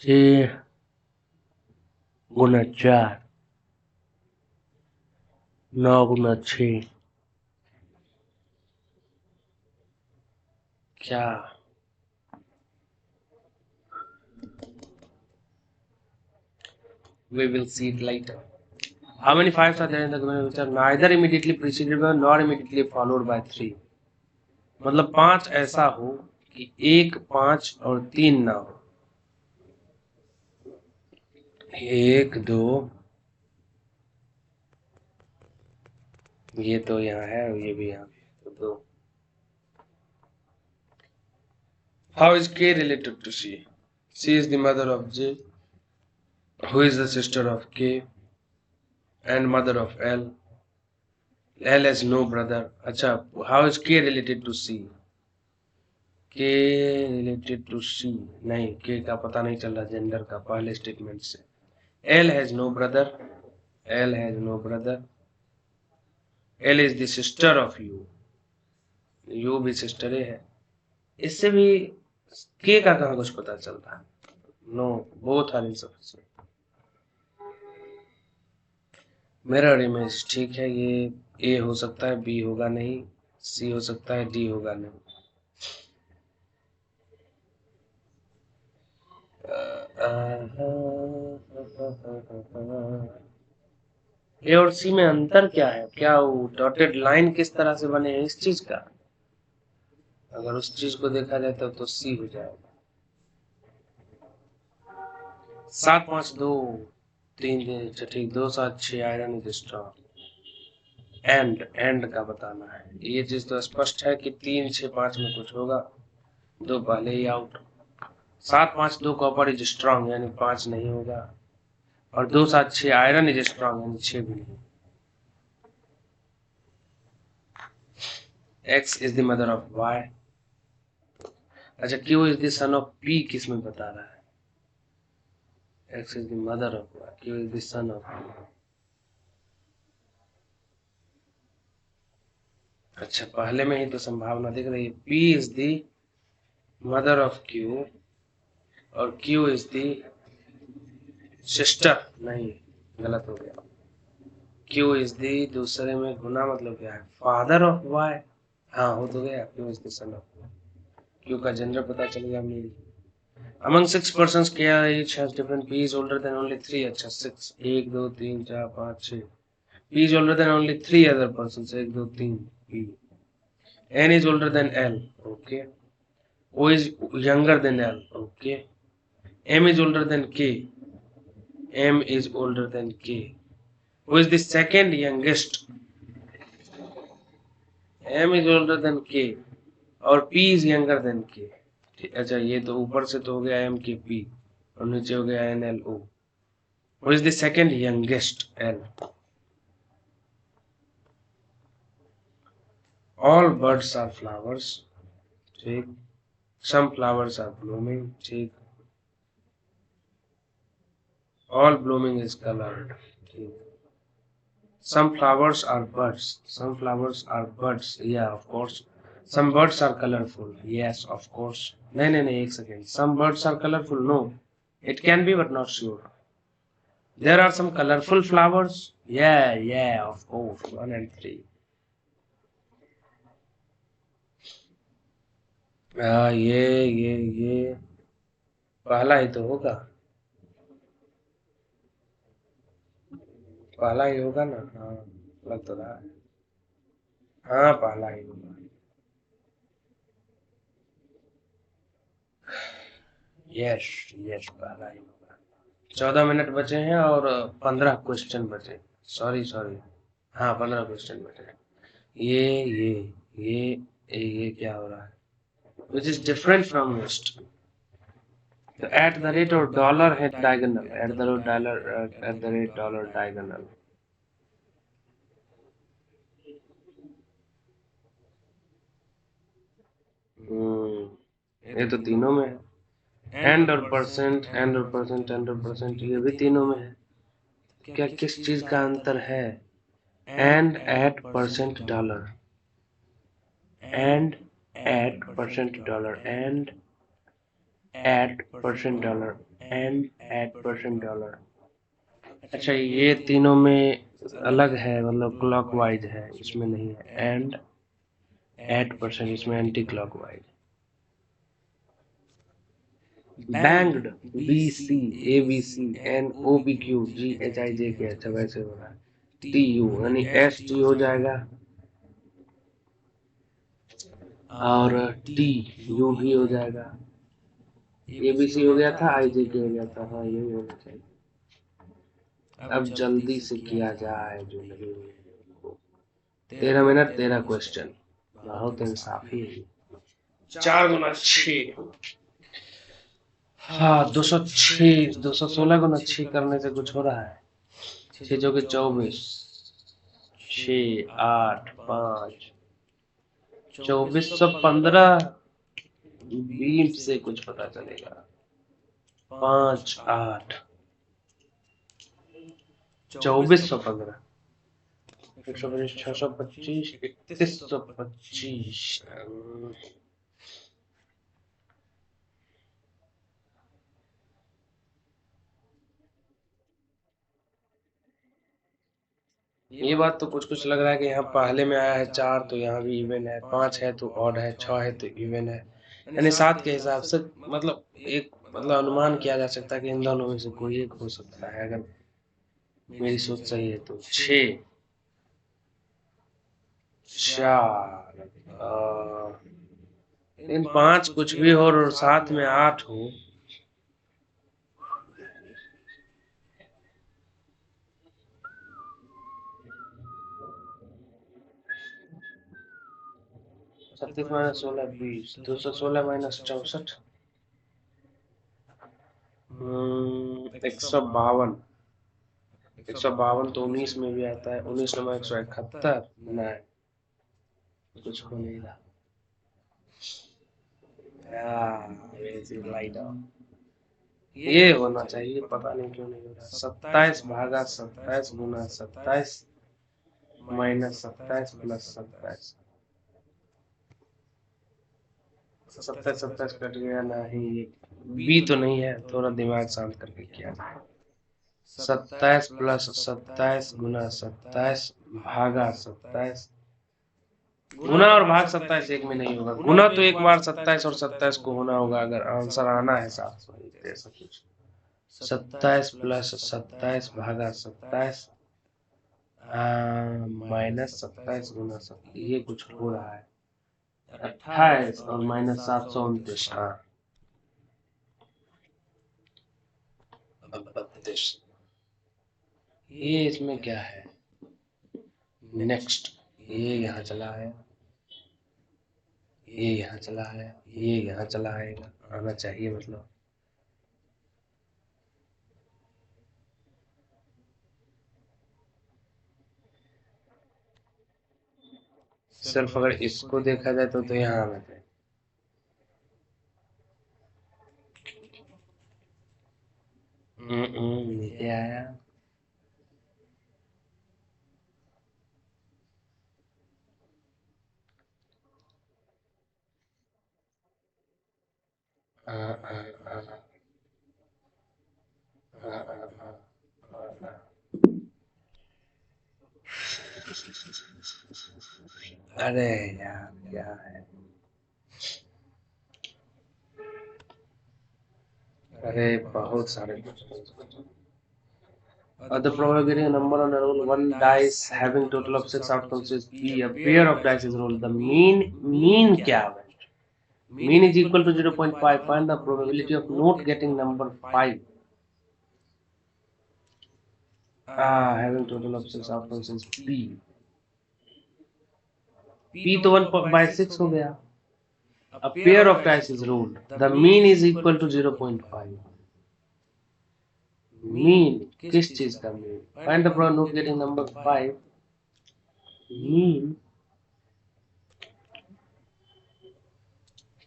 6 गुना 4 9 गुना 6 क्या we will see it later. How many fives are there in the given which are neither immediately preceded by nor immediately followed by 3? मतलब 5 ऐसा हो कि 1 5 और 3 ना हो। 1 2 ये तो यहाँ है और ये भी यहाँ पे, तो 2। How is K related to C? C is the mother of J, who is the sister of K and mother of L. L has no brother. अच्छा, how is K related to C? K related to C नहीं, K का पता नहीं चल रहा gender का पहले statement से। L has no brother. L has no brother. L is the sister of U. U भी सिस्टर है। इससे भी K का कहाँ कुछ पता चलता है। No both are insufficient. Mirror image ठीक है, ये A हो सकता है, B होगा नहीं, C हो सकता है, D होगा नहीं। ए और सी में अंतर क्या है, क्या वो डॉटेड लाइन किस तरह से बने हैं इस चीज का। अगर उस चीज को देखा जाए तो सी हो जाएगा। 7 5 2 3 ठीक 2 7 6 आयरन इज स्ट्रॉन्ग। एंड का बताना है। ये चीज तो स्पष्ट है कि 3 6 5 में कुछ होगा, 2 पहले ही आउट। 7 5 2 कॉपर इज स्ट्रॉन्ग यानी 5 नहीं होगा, और 2 7 6 आयरन इज स्ट्रॉन्ग यानी 6 भी नहीं। x is the mother of y। अच्छा q is the son of p किस में बता रहा है? x is the mother of y, q is the son of p। अच्छा पहले में ही तो संभावना दिख रही है, p is the mother of q और q is the सिस्टर, नहीं गलत हो गया। Q is the दूसरे में गुना मतलब क्या है? Father of Y। हाँ हो तो गया, Q is the son of Y। Q का जेंडर पता चल गया mail. Among 6 persons K each has different P is older than only 3। अच्छा 6 1 2 3 4 5 6 P is older than only 3 other persons 1 2 3 P। N is older than L, okay। O is younger than L, okay। M is older than K, M is older than K। Who is the second youngest? M is older than K और P is younger than K। अच्छा ये तो ऊपर से तो हो गया M K P और नीचे हो गया N L O। Who is the second youngest? L। All birds are flowers, ठीक। Some flowers are blooming, ठीक। All blooming is colored, ठीक। Some flowers are buds, some flowers are buds, yeah of course। Some birds are colorful, yes of course। नहीं एक second, some birds are colorful, no, it can be but not sure। There are some colorful flowers, yeah of course, 1 and 3। ये पहला ही तो होगा, पहला ही होगा ना। हाँ लग तो रहा है, हाँ पहला ही होगा। यस यस पहला ही होगा। 14 मिनट बचे हैं और 15 क्वेश्चन बचे, सॉरी हाँ 15 क्वेश्चन बचे। ये क्या हो रहा है? Which is different from west. तो एट द रेट और डॉलर है diagonal, at the rate dollar diagonal. ये तो तीनों में है, एंड और परसेंट ये भी तीनों में है। क्या किस चीज का अंतर है? And eight percent dollar, and eight percent dollar, and eight percent dollar, and eight percent dollar. अच्छा ये तीनों में अलग है, मतलब क्लॉकवाइज है, इसमें नहीं है। एंड एट परसेंट इसमें एंटी क्लॉकवाइज। बैंग्ड B C A B C N O P Q G H I J K, अच्छा वैसे हो रहा है। टी यू यानी एस टी हो जाएगा और टी यू भी हो जाएगा। ए बी सी हो गया था, आई जे के हो गया था, हाँ यही होना चाहिए। अब जल्दी से किया जाए जो नहीं हुए। 13 मिनट 13 क्वेश्चन, बहुत इंसाफी है। 4 गुना 6, हाँ 206, 216 गुना 6 करने से कुछ हो रहा है? 6 चौके 24, 6 8 5 2415 20 से कुछ पता चलेगा। 5 8 2415, 125 625 3125। ये बात तो कुछ कुछ लग रहा है कि यहाँ पहले में आया है 4 तो यहाँ भी इवन है, 5 है तो ऑड है, 6 है तो इवन है, यानी 7 के हिसाब से मतलब एक मतलब अनुमान किया जा सकता है कि इन दोनों में से कोई एक हो सकता है, अगर मेरी सोच सही है तो। 6 4 लेकिन 5 कुछ भी हो और साथ में 8 हो, छत्तीस माइनस 16 20, 216 माइनस 64, 152। 152 तो 19 में भी आता है, 19 नंबर 171 नहीं, कुछ हो नहीं रहा यार, लाइट ये होना चाहिए, पता नहीं क्यों नहीं हो रहा। 27/27 गुना 27 - 27 + 27, 27 27 कट गया नहीं, बी तो नहीं है, थोड़ा दिमाग शांत करके किया जाए। 27 + 27 गुना 27 भागा 27, गुना और भाग 27 एक में नहीं होगा। गुना तो एक बार 27 और 27 को होना होगा, अगर आंसर आना है 700, ऐसा कुछ। 27 + 27 भागा 27 -27 गुना 27, ये कुछ हो रहा है। 28 और -729, हाँ 32। ये इसमें क्या है? नेक्स्ट, ये यहाँ चला है, ये यहाँ चला है, ये यहाँ चला आएगा, आना चाहिए मतलब। सिर्फ अगर इसको देखा जाए तो यहाँ आना चाहिए। नीचे आया। आ, आ, आ, आ, आ, आ, आ। अरे यार क्या है? अरे बहुत सारे the probability number on a roll, one dice having total of 6 outcomes is B. A pair of dice is rolled. The mean क्या है? Mean is equal to 0.5. Find the probability of not getting number 5. Having total of 6 outcomes is P. P तो 1/6 हो गया. A pair of dice is rolled. The mean is equal to 0.5. Mean किस चीज का mean? Find the probability of not getting number 5. Mean.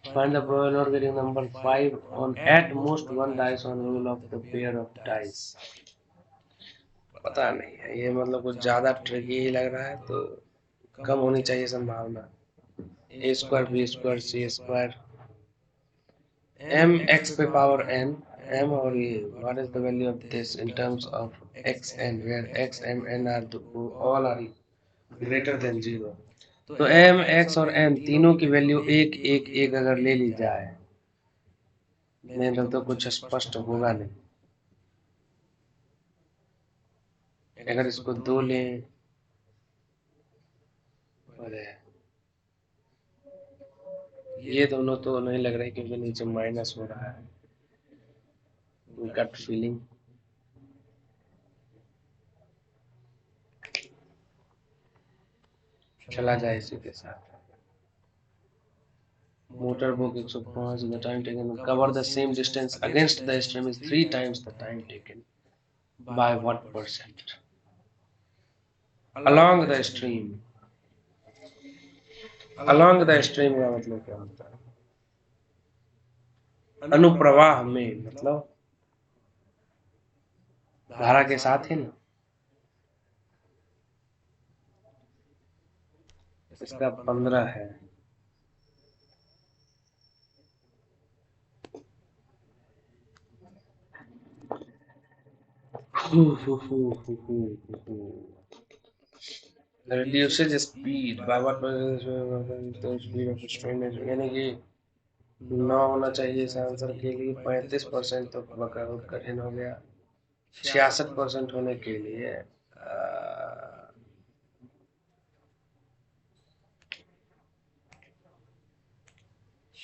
Find the probability of not getting number 5 on at most one dice on roll of the pair of dice. पता नहीं है, ये मतलब कुछ ज्यादा ट्रिकी ही लग रहा है, तो कम होनी चाहिए संभावना। a²b² c² mx पे पावर n, m और ये what is the value of this in terms of xn where x m n are all are greater than 0। तो m x और n तीनों की वैल्यू 1 1 1 अगर ले ली जाए, नहीं तो कुछ स्पष्ट होगा नहीं। अगर इसको 2 लें, अरे ये दोनों तो नहीं लग रहे क्योंकि नीचे माइनस हो रहा है। गट फीलिंग चला जाए इसी के साथ। Motor book 105, the time taken to cover the same distance against the stream is 3 times the time taken by what percent along the stream। along the stream का मतलब क्या होता है? अनुप्रवाह में, मतलब धारा के साथ ही ना। इसका 15 है। reduces speed by what the speed of stream is, यानी कि 9 होना चाहिए इस आंसर के लिए। 35% तो बहुत कठिन हो गया। 66% होने के लिए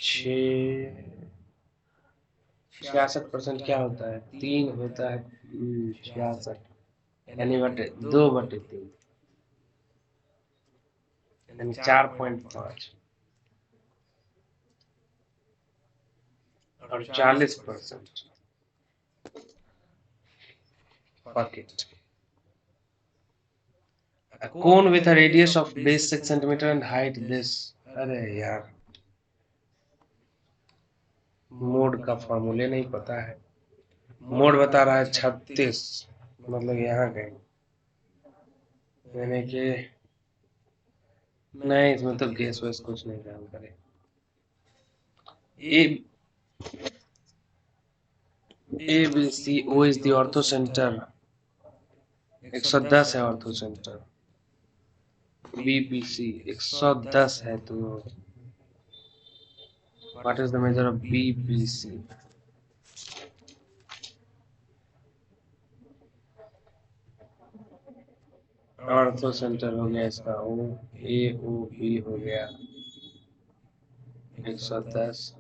66% क्या होता है? 3 होता है। 66 यानी 2/3 यानी 4.5 और 40% pocket. A cone with a radius of base 6 centimeter and height this. अरे यार मोड का फॉर्मूले नहीं पता है। मोड बता रहा है 36, मतलब यहाँ कहीं, यानी कि नहीं, इसमें तो गैस वैस कुछ नहीं काम करे। A B C O is the orthocentre, 110 है orthocentre. B B C 110 है, तो what is the measure of B B C? Orthocentre हो गया इसका ओ, ए ओ बी हो गया 110,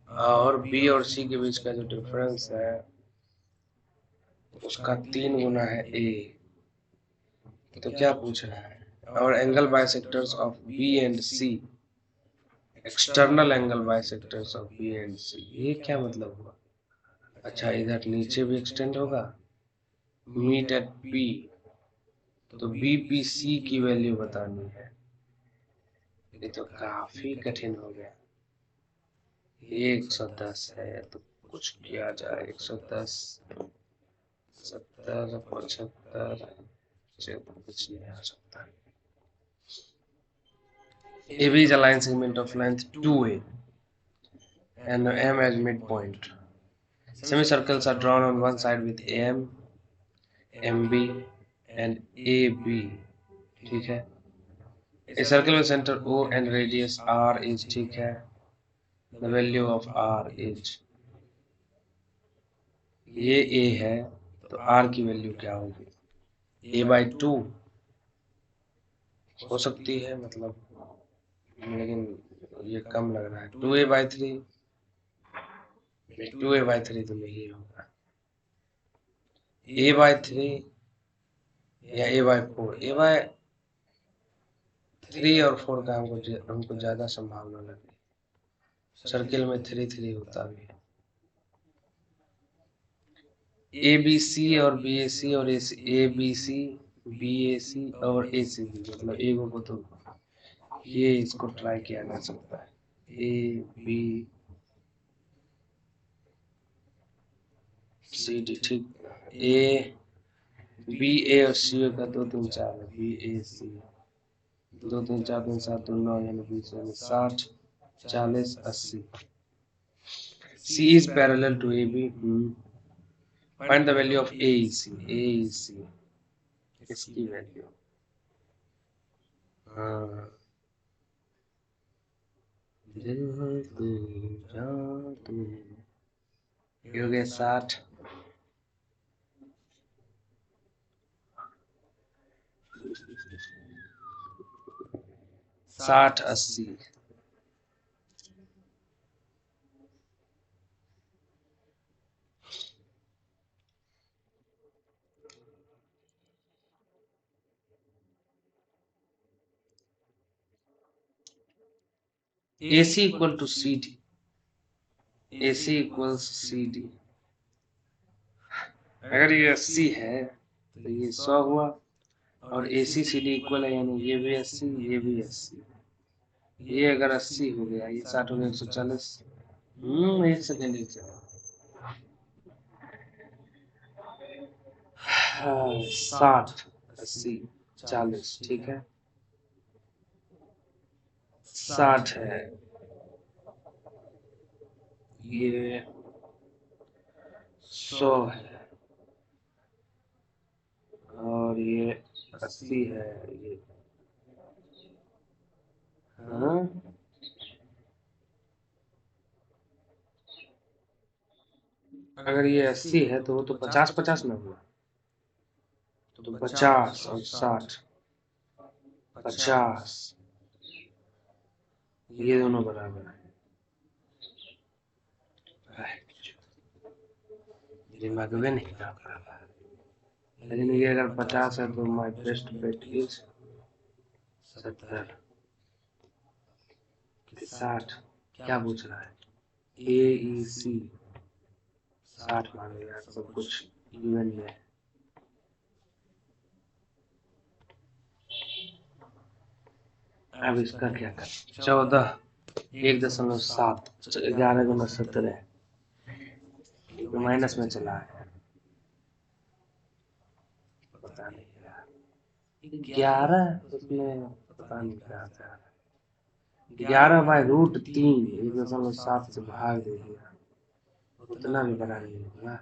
और बी और सी के बीच का जो डिफरेंस है उसका 3 गुना है ए। तो क्या पूछ रहा है? और angle bisectors of B and C, external angle bisectors of B and C, ये क्या मतलब हुआ? अच्छा, इधर नीचे भी एक्सटेंड होगा, मीट एट पी, तो बी पी सी की वैल्यू बतानी है। ये तो काफी कठिन हो गया। ये 110 है, तो कुछ किया जाए। 110 70 75 कुछ नहीं आ सकता। AB is a line segment of length 2a and M as midpoint. Semicircles are drawn on one side with AM, MB and AB. ठीक है। A circle with center O and radius R is, ठीक है। The value of R is, ये A है, तो R की value क्या होगी? A/2 हो सकती है, मतलब, लेकिन ये कम लग रहा है। 2A/3, 2A/3 तो नहीं होगा। A/3 या A/4, A/3 और 4 का हमको ज्यादा संभावना लग रही है। सर्किल में 3 3 होता भी है। ABC और BAC और ABC BAC और ACB, मतलब एगो को तो ये इसको ट्राई किया जा सकता है। ABCD, ठीक। BA और CO का 2 3 4 है, BAC 2 3 4 3 7 2 9, यानी 20 यानी 60 40 80। C is parallel to AB. Find the value of AEC. AEC इसकी वैल्यू, हाँ, दिल तू जा तू, ये हो गया 60 80। AC equal to CD, AC equals CD। अगर ये 80 है तो ये 100 हुआ, और AC CD इक्वल है, यानी ये भी 80 ये भी 80। ये अगर 80 हो गया, ये 60 हो गया, 140। एक सेकेंड, एक सेकेंड। 60 80 40, ठीक है। 60 है, ये 100 है, और ये 80 है, ये, हाँ, अगर ये 80 है तो वो तो 50 50 में हुआ, तो 50 और 60, 50, ये दोनों बराबर है। दिमाग में नहीं काम कर रहा है, लेकिन ये अगर 50 है तो माय बेस्ट बेट इज 70। 60, क्या पूछ रहा है? AEC 60 मान लिया, सब कुछ इवन में है। अब इसका क्या कर 14 1.7 11 × 17 है, क्योंकि माइनस में चला है, पता नहीं यार 11 उसमें पता नहीं क्या था, 11/√3 1.7 से भाग दे दिया, उतना भी बड़ा नहीं होगा।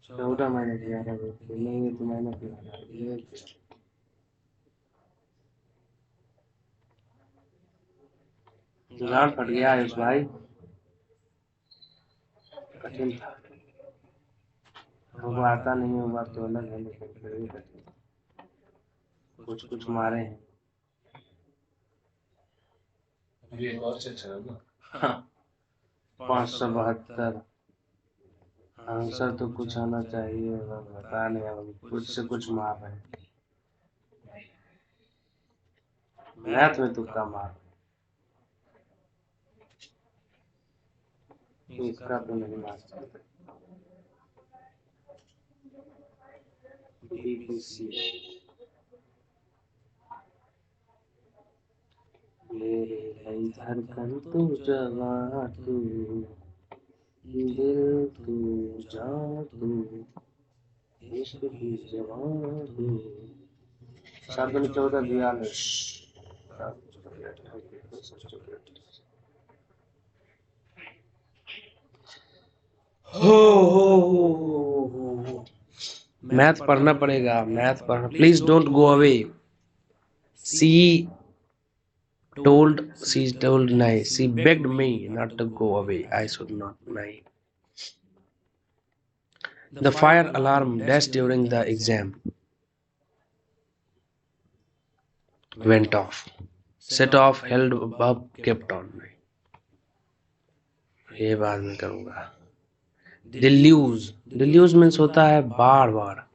14 - 11 नहीं, ये तो माइनस में आ रहा है। गाड़ फट गया आयुष भाई, कठिन था, हमको आता नहीं है, बात तो अलग है, लेकिन फिर भी कठिन, कुछ कुछ मारे हैं। ये और से अच्छा होगा। हाँ, 572 आंसर तो कुछ आना चाहिए, बता नहीं, हम कुछ से कुछ मार रहे हैं, मैथ में तुक्का मार, इसका तो नहीं मार सकते। BBC मेरे है धड़कन तू जवां तू, दिल तू जान तू, इश्क भी जवां तू। 7×14 42। हो मैथ पढ़ना पड़ेगा, मैथ पढ़ना, please don't go away. She told नहीं, she begged me not to go away, I should not नहीं। The fire alarm dash during the exam went off, set off held above kept on नहीं, ये बाद में करूंगा। deluge means होता है बार बार,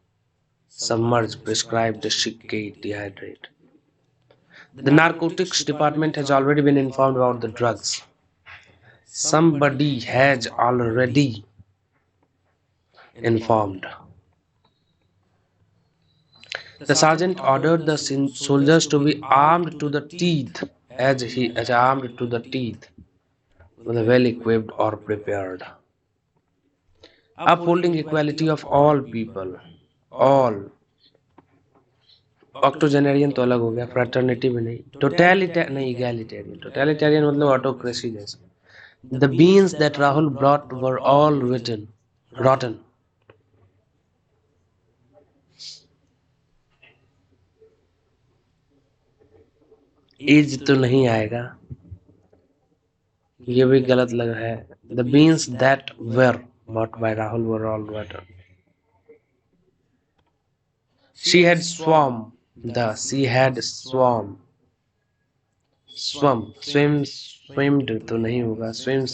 submerge, prescribe, desiccate, dehydrate। The narcotics department has already been informed about the drugs. Somebody has already informed. The sergeant ordered the soldiers to be armed to the teeth, as he is armed to the teeth, well equipped or prepared. Upholding equality of all people, all। Octogenarian तो अलग हो गया, fraternity भी नहीं, totalitarian नहीं, egalitarian, totalitarian मतलब autocracy जैसा। The beans that Rahul brought were all rotten। Age तो नहीं आएगा, ये भी गलत लग है। The beans that were bought by Rahul were all rotten। She had swum, she had swimmed तो नहीं होगा, swam।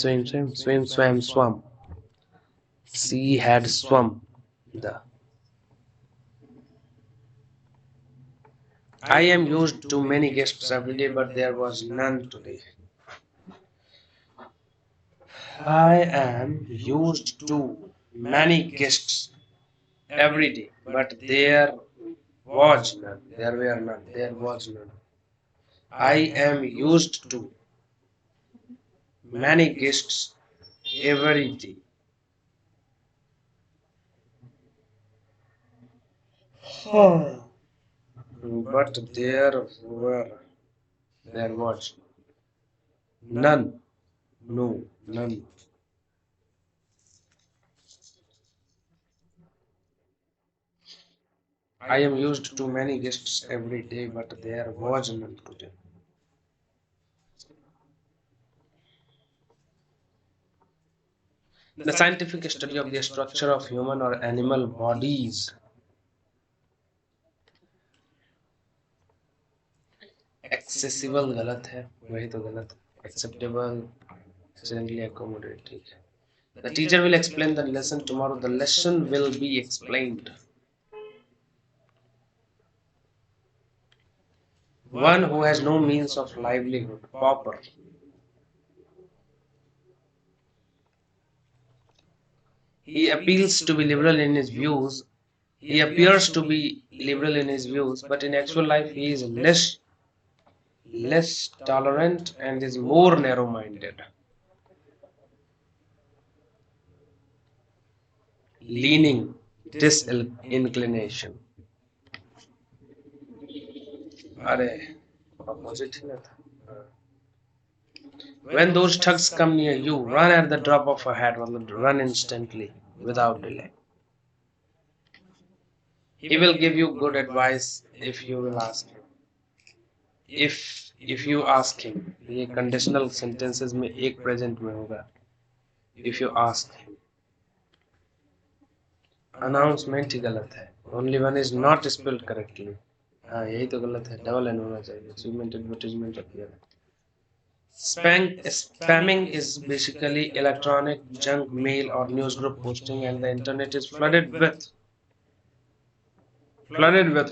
She had swum the। I am used to many guests every day, but there was none today। I am used to many guests every day, but there was none, there were none, there was none। I am used to many guests every day, but there was none, no, none। I am used to many guests every day, but there was none today। The scientific study of the structure of human or animal bodies। Accessible गलत है, वही तो गलत है। Acceptable, accidentally accommodate, ठीक है। The teacher will explain the lesson tomorrow, the lesson will be explained। One who has no means of livelihood, pauper। He appeals to be liberal in his views, He appears to be liberal in his views, but in actual life he is less tolerant and is more narrow-minded, leaning disinclination. अरे opposite ही ना था. When those thugs come near you, run at the drop of a hat, मतलब run instantly without delay. He will give you good advice if you will ask him. If you ask him, ये conditional sentences में एक present में होगा. If you ask him. Announcement ही गलत है. Only one is not spelled correctly. हाँ यही तो गलत है. Double N होना चाहिए. Achievement advertisement appear. Spamming is basically electronic junk mail or newsgroup posting, and the internet is flooded with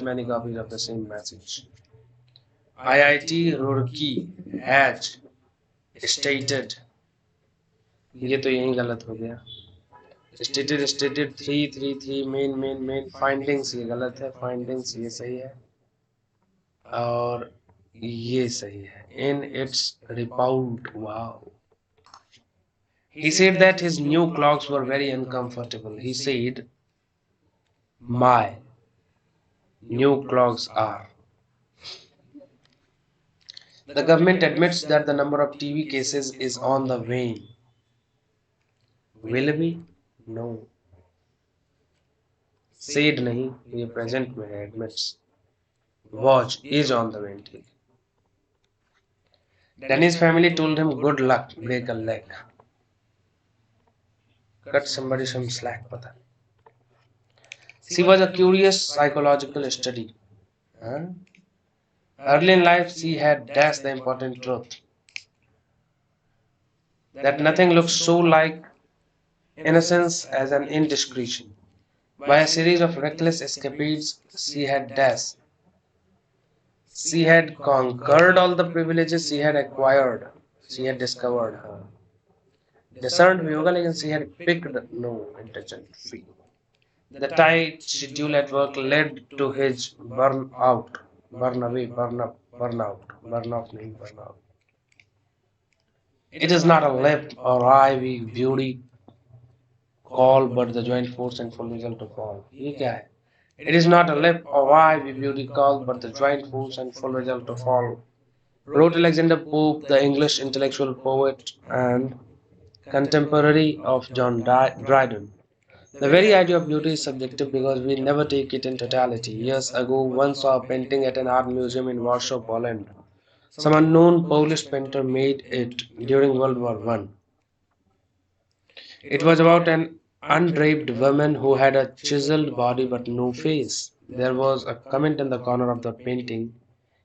many copies of the same message. IIT Roorkee has stated, ये तो यही गलत हो गया. Stated 333 main findings ये गलत है. Findings ये सही है और ये सही है. In its report, wow. He said that his new clocks were very uncomfortable. He said, my new clocks are. The government admits that the number of TB cases is on the wane. Will we? No. Said नहीं, ये present में है. Admits. Watch is on the wane. Danny's family told him, good luck, break a leg. Cut somebody some slack, पता. She was a curious psychological study. Huh? Early in life, she had dashed the important truth that nothing looks so like innocence as an indiscretion. By a series of reckless escapades, she had dashed. She had conquered all the privileges she had acquired. She had discovered her. Discerned भी होगा लेकिन she had picked no intelligent free. The tight schedule at work led to his burnout. Burn away, burn up, burn out. Burn off नहीं burn out. It is not a lip or eye we beauty call, but the joint force and full result of all. ये क्या है? It is not a lip or eye we beauty call, but the joint force and full result of all. Wrote Alexander Pope, the English intellectual poet and contemporary of John Dryden. The very idea of beauty is subjective because we never take it in totality. Years ago, one saw a painting at an art museum in Warsaw, Poland. Some unknown Polish painter made it during World War One. It was about an undraped woman who had a chiseled body but no face. There was a comment in the corner of the painting,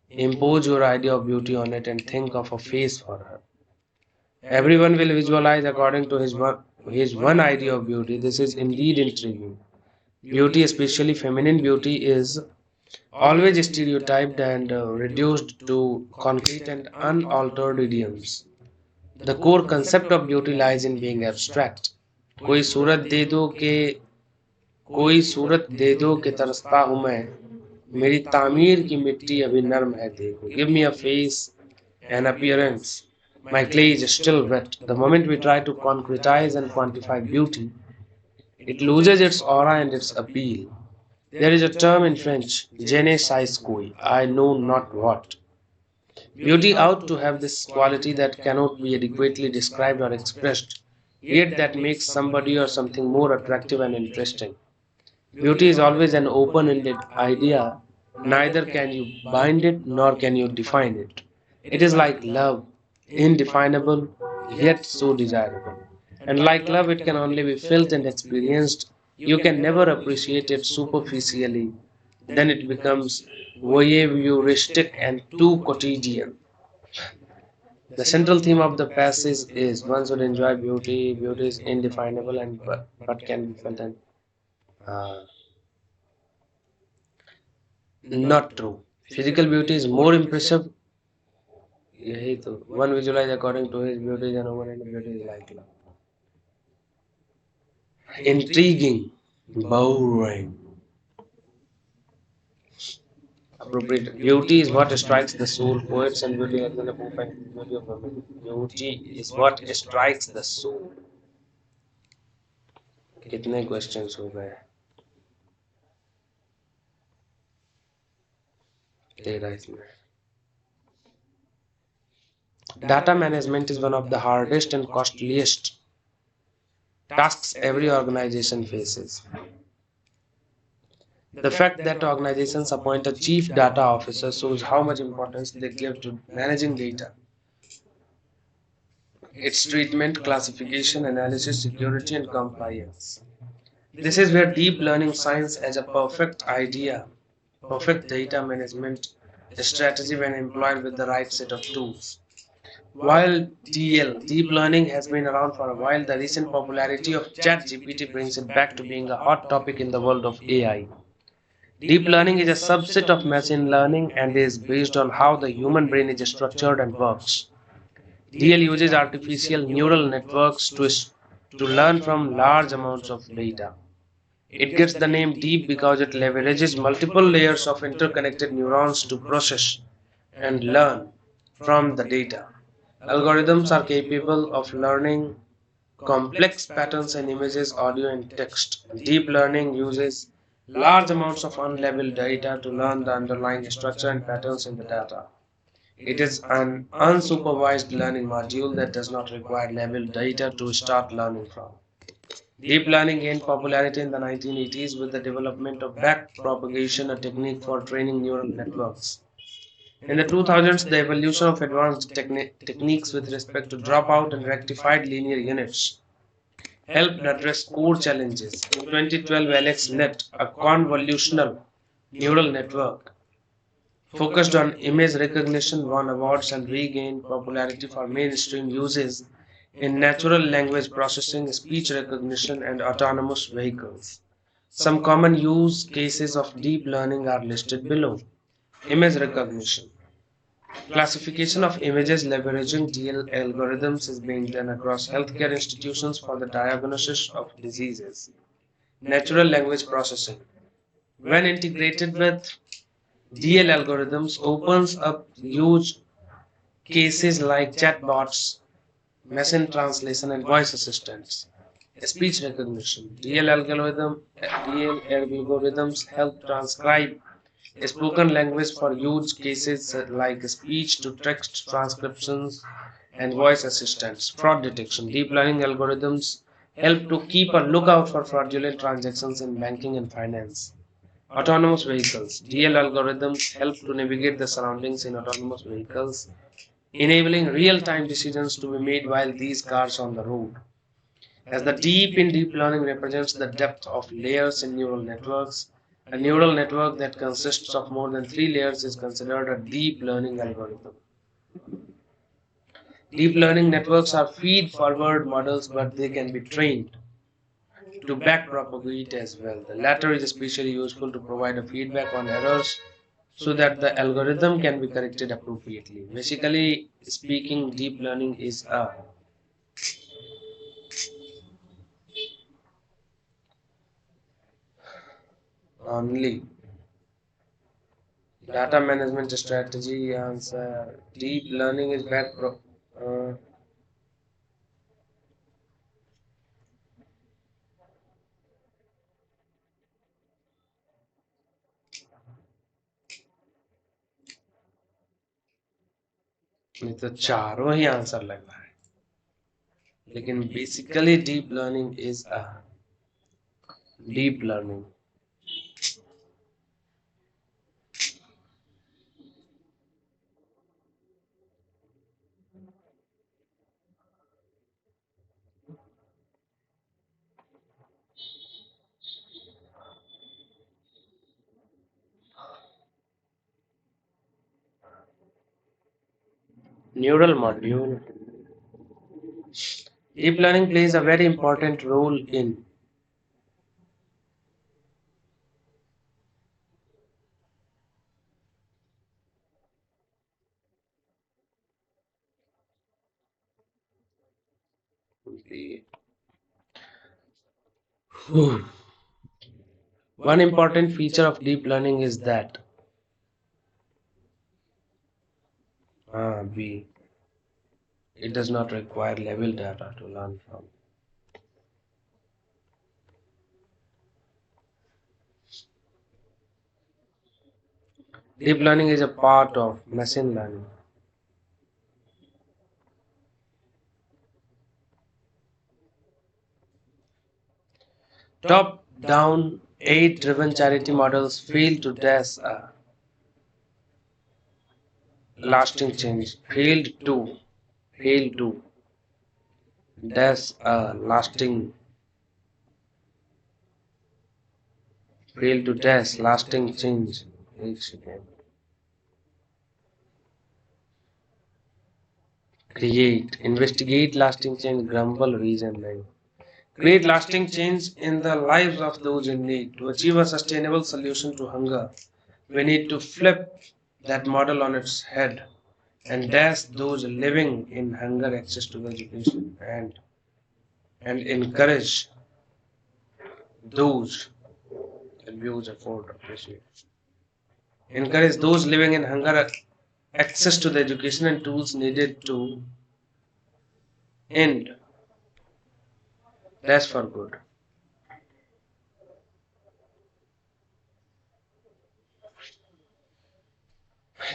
impose your idea of beauty on it and think of a face for her. Everyone will visualize according to his one idea of beauty. This is indeed intriguing. Beauty, especially feminine beauty, is always stereotyped and reduced to concrete and unaltered idioms. The core concept of beauty lies in being abstract. कोई सूरत दे दो के कोई सूरत दे दो के तरसता हूँ मैं मेरी तामीर की मिट्टी अभी नर्म है देखो. Give me a face, an appearance. My clay is still wet. The moment we try to concretize and quantify beauty, it loses its aura and its appeal. There is a term in French, je ne sais quoi, I know not what. Beauty ought to have this quality that cannot be adequately described or expressed, yet that makes somebody or something more attractive and interesting. Beauty is always an open-ended idea. Neither can you bind it nor can you define it. It is like love, indefinable yet so desirable. And like love, it can only be felt and experienced. You can never appreciate it superficially. Then it becomes voyeuristic and too quotidian. The central theme of the passage is one should enjoy beauty. Beauty is indefinable and but can be felt and not true. Physical beauty is more impressive. यही तो one visualize according to his beauty and over and beauty is like love. Intriguing, boring, appropriate. Beauty is what strikes the soul. Poets and beauty are the beauty of women. Beauty is what strikes the soul. कितने questions हो गए? 13 इसमें. Data management is one of the hardest and costliest tasks every organization faces. The fact that organizations appoint a chief data officer shows how much importance they give to managing data, its treatment, classification, analysis, security, and compliance. This is where deep learning science as a perfect data management strategy when employed with the right set of tools. While deep learning, has been around for a while, the recent popularity of ChatGPT brings it back to being a hot topic in the world of AI. Deep learning is a subset of machine learning and is based on how the human brain is structured and works. DL uses artificial neural networks to learn from large amounts of data. It gets the name deep because it leverages multiple layers of interconnected neurons to process and learn from the data. Algorithms are capable of learning complex patterns in images, audio, and text. Deep learning uses large amounts of unlabeled data to learn the underlying structure and patterns in the data. It is an unsupervised learning module that does not require labeled data to start learning from. Deep learning gained popularity in the 1980s with the development of backpropagation, a technique for training neural networks. In the 2000s, the evolution of advanced techniques with respect to dropout and rectified linear units helped address core challenges. In 2012, AlexNet, a convolutional neural network focused on image recognition, won awards and regained popularity for mainstream uses in natural language processing, speech recognition, and autonomous vehicles. Some common use cases of deep learning are listed below. Image recognition. Classification of images leveraging DL algorithms is being done across healthcare institutions for the diagnosis of diseases. Natural language processing. When integrated with DL algorithms, opens up huge cases like chatbots, machine translation, and voice assistants. Speech recognition. DL algorithms help transcribe spoken language for use cases like speech to text transcriptions and voice assistants. Fraud detection. Deep learning algorithms help to keep a lookout for fraudulent transactions in banking and finance. Autonomous vehicles. DL algorithms help to navigate the surroundings in autonomous vehicles, enabling real-time decisions to be made while these cars are on the road. As the deep learning represents the depth of layers in neural networks, a neural network that consists of more than 3 layers is considered a deep learning algorithm. Deep learning networks are feed-forward models, but they can be trained to backpropagate as well. The latter is especially useful to provide a feedback on errors so that the algorithm can be corrected appropriately. Basically speaking, deep learning is a only data management strategy answer. Deep learning is uh, ये तो चारों ही answer लग रहा है, लेकिन basically deep learning is a deep learning. Neural module. Deep learning plays a very important role in the one important feature of deep learning is that B. It does not require level data to learn from. Deep learning is a part of machine learning. Top-down, AI-driven charity models fail to dash a lasting change. Fail to dash a lasting, fail to dash lasting change. एक second. Create, investigate lasting change, grumble, reason, नहीं. Create lasting change in the lives of those in need. To achieve a sustainable solution to hunger, we need to flip that model on its head and dash those living in hunger access to education and encourage those abuse afford appreciate. Encourage those living in hunger access to the education and tools needed to end. That's for good.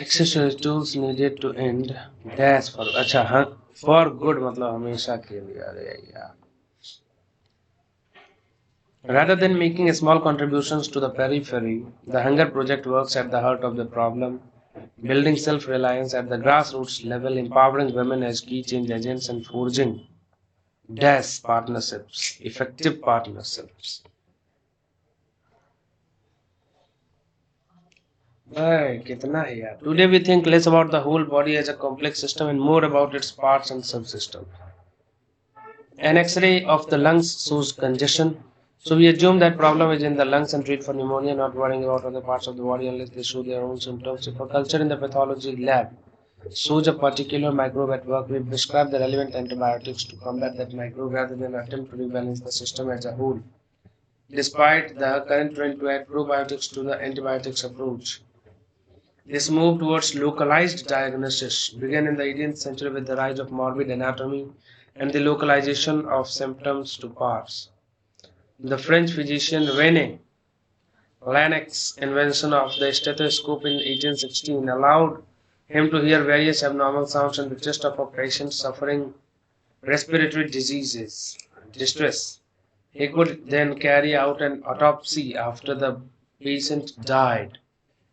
Access to the tools needed to end. That's for अच्छा हाँ for good मतलब हमेशा के लिए अरे यार. Rather than making small contributions to the periphery, the Hunger Project works at the heart of the problem, building self-reliance at the grassroots level, empowering women as key change agents and forging DAS partnerships, effective partnerships. कितना है यार. Today we think less about the whole body as a complex system and more about its parts and subsystems. An X-ray of the lungs shows congestion. So we assume that problem is in the lungs and treat for pneumonia, not worrying about other parts of the body unless they show their own symptoms. If a culture in the pathology lab shows a particular microbe at work, we prescribe the relevant antibiotics to combat that microbe rather than attempt to rebalance the system as a whole. Despite the current trend to add probiotics to the antibiotics approach, this move towards localized diagnosis began in the 18th century with the rise of morbid anatomy and the localization of symptoms to parts. The French physician René Laennec's invention of the stethoscope in 1816 allowed him to hear various abnormal sounds in the chest of a patient suffering respiratory distress. He could then carry out an autopsy after the patient died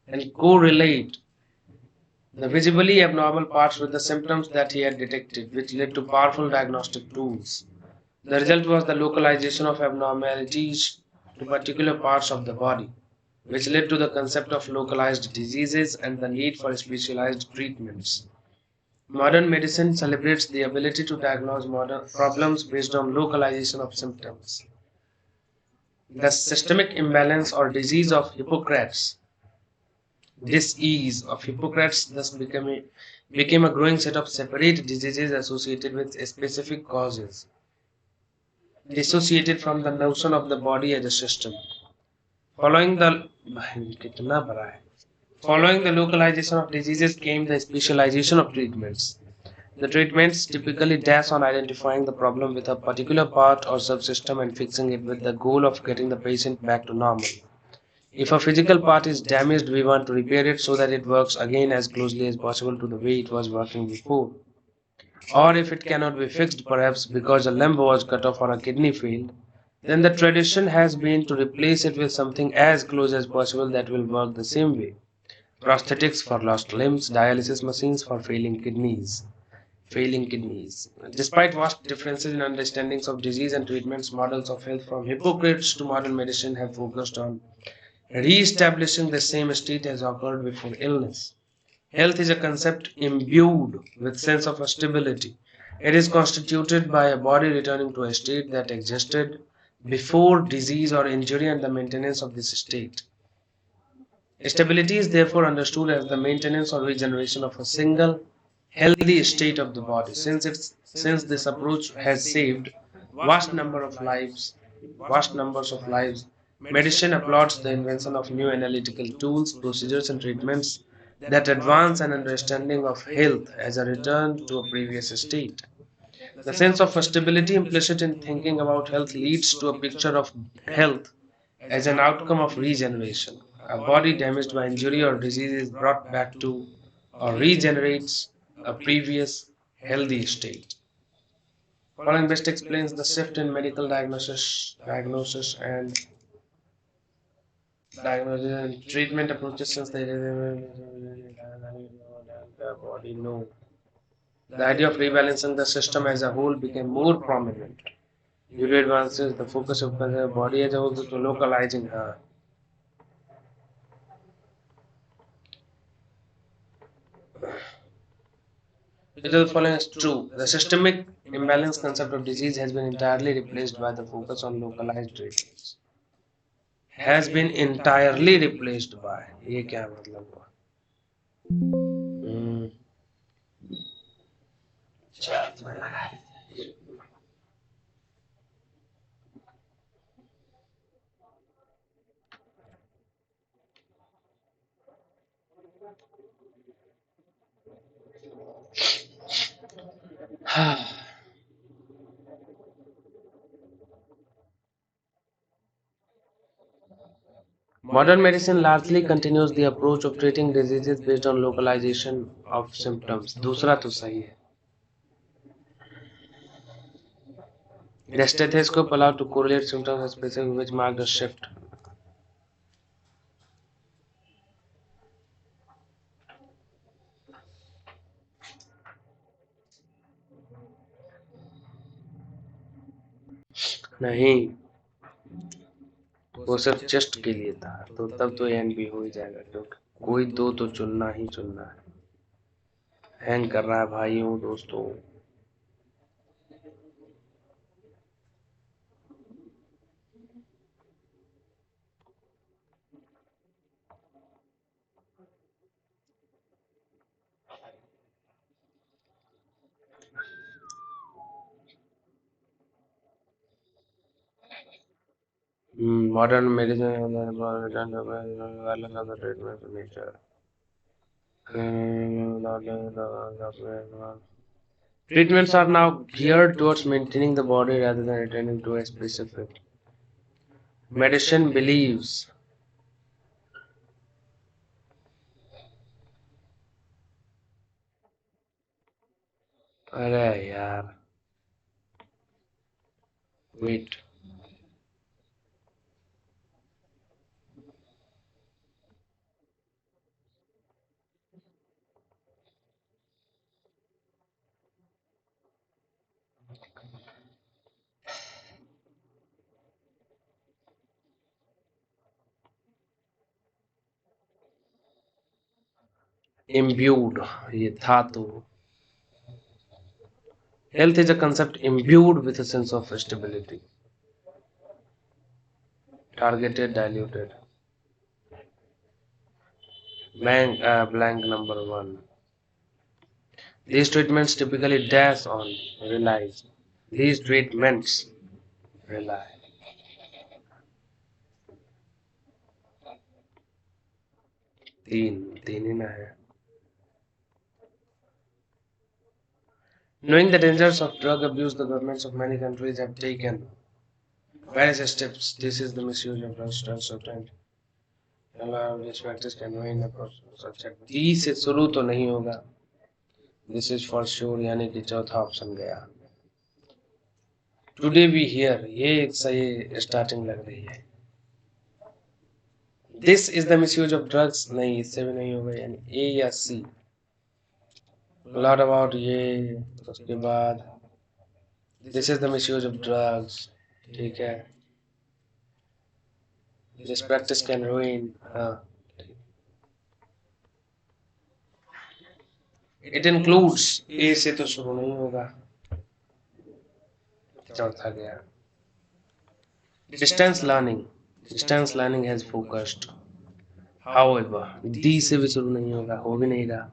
and correlate the visibly abnormal parts with the symptoms that he had detected, which led to powerful diagnostic tools. The result was the localization of abnormalities to particular parts of the body, which led to the concept of localized diseases and the need for specialized treatments. Modern medicine celebrates the ability to diagnose modern problems based on localization of symptoms. The systemic imbalance or disease of Hippocrates thus became a growing set of separate diseases associated with specific causes, dissociated from the notion of the body as a system. Following the Following the localization of diseases came the specialization of treatments. The treatments typically dash on identifying the problem with a particular part or subsystem and fixing it with the goal of getting the patient back to normal. If a physical part is damaged, we want to repair it so that it works again as closely as possible to the way it was working before. Or if it cannot be fixed, perhaps because a limb was cut off or a kidney failed, then the tradition has been to replace it with something as close as possible that will work the same way. Prosthetics for lost limbs, dialysis machines for failing kidneys. Despite vast differences in understandings of disease and treatments, models of health from Hippocrates to modern medicine have focused on re-establishing the same state as occurred before illness. Health is a concept imbued with sense of stability. It is constituted by a body returning to a state that existed before disease or injury and the maintenance of this state. Stability is therefore understood as the maintenance or regeneration of a single healthy state of the body. Since this approach has saved vast number of lives, vast numbers of lives, medicine applauds the invention of new analytical tools, procedures, and treatments that advance an understanding of health as a return to a previous state. The sense of stability implicit in thinking about health leads to a picture of health as an outcome of regeneration. A body damaged by injury or disease is brought back to or regenerates a previous healthy state. Following best explains the shift in medical diagnosis and treatment approaches since the body know. The idea of rebalancing the system as a whole became more prominent. Due to advances, the focus of the body as a whole to localizing her. Which of the following is true? The systemic imbalance concept of disease has been entirely replaced by the focus on localized treatments. Has been entirely replaced by. ये क्या मतलब हुआ? हम्म, Modern medicine largely continues the approach of treating diseases based on localization of symptoms. दूसरा तो सही है. The stethoscope allowed to correlate symptoms with specific which marked a shift. नहीं, वो सिर्फ चेस्ट के लिए था, तो तब तो एन भी हो ही जाएगा क्योंकि कोई दो तो चुनना ही चुनना है. हैंग कर रहा है भाइयों दोस्तों. Modern medicine treatment nature. Treatments are now geared towards maintaining the body rather than attending to a specific. Medicine believes. अरे यार, wait. Imbued. ये था तो. Health is a concept imbued with a sense of stability. Targeted, diluted. Blank number one. These treatments typically dash on, realize. These treatments rely. तीन ही ना है. Knowing the dangers of drug abuse, the governments of many countries have taken various steps. This is the misuse of drugs to certain. This practice can ruin the process. D से शुरू तो नहीं होगा. This is for sure, यानी कि चौथा option गया. Today we hear, ये एक सही स्टार्टिंग लग रही है. This is the misuse of drugs, नहीं इससे भी नहीं होगा, यानी A या C. Lot about ये, उसके बाद this is the misuse of drugs, ठीक है. This practice can ruin. हाँ. It includes. A से तो शुरू नहीं होगा. चौथा गया. Distance learning. Distance learning has focused. However, D से भी शुरू नहीं होगा, हो भी नहीं रहा.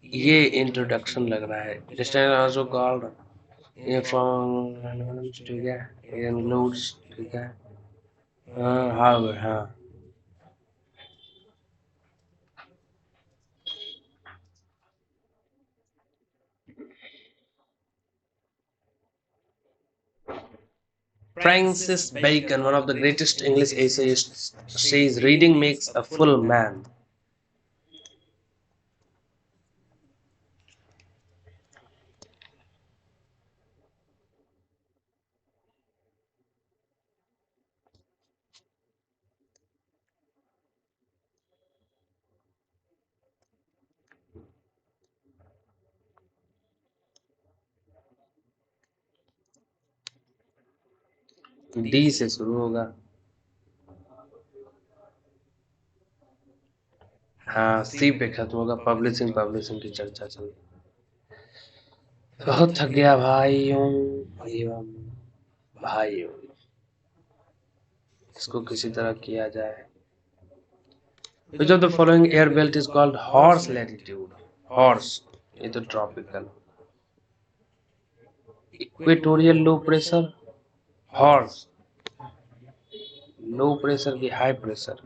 ये इंट्रोडक्शन लग रहा है. Distance also called ये from, ठीक है. It includes, ठीक है. हाँ, however, हाँ. Francis Bacon, one of the greatest English essayists, says reading makes a full man. D से शुरू होगा। हाँ, सी पे खत्म होगा। पब्लिशिंग की चर्चा चल रही। बहुत थक गया भाइयों एवं भाइयों, इसको किसी तरह किया जाए। Which of the following air belt is called horse latitude? Horse, ये तो tropical. Equatorial low pressure, horse. Low pressure की हाई प्रेशर।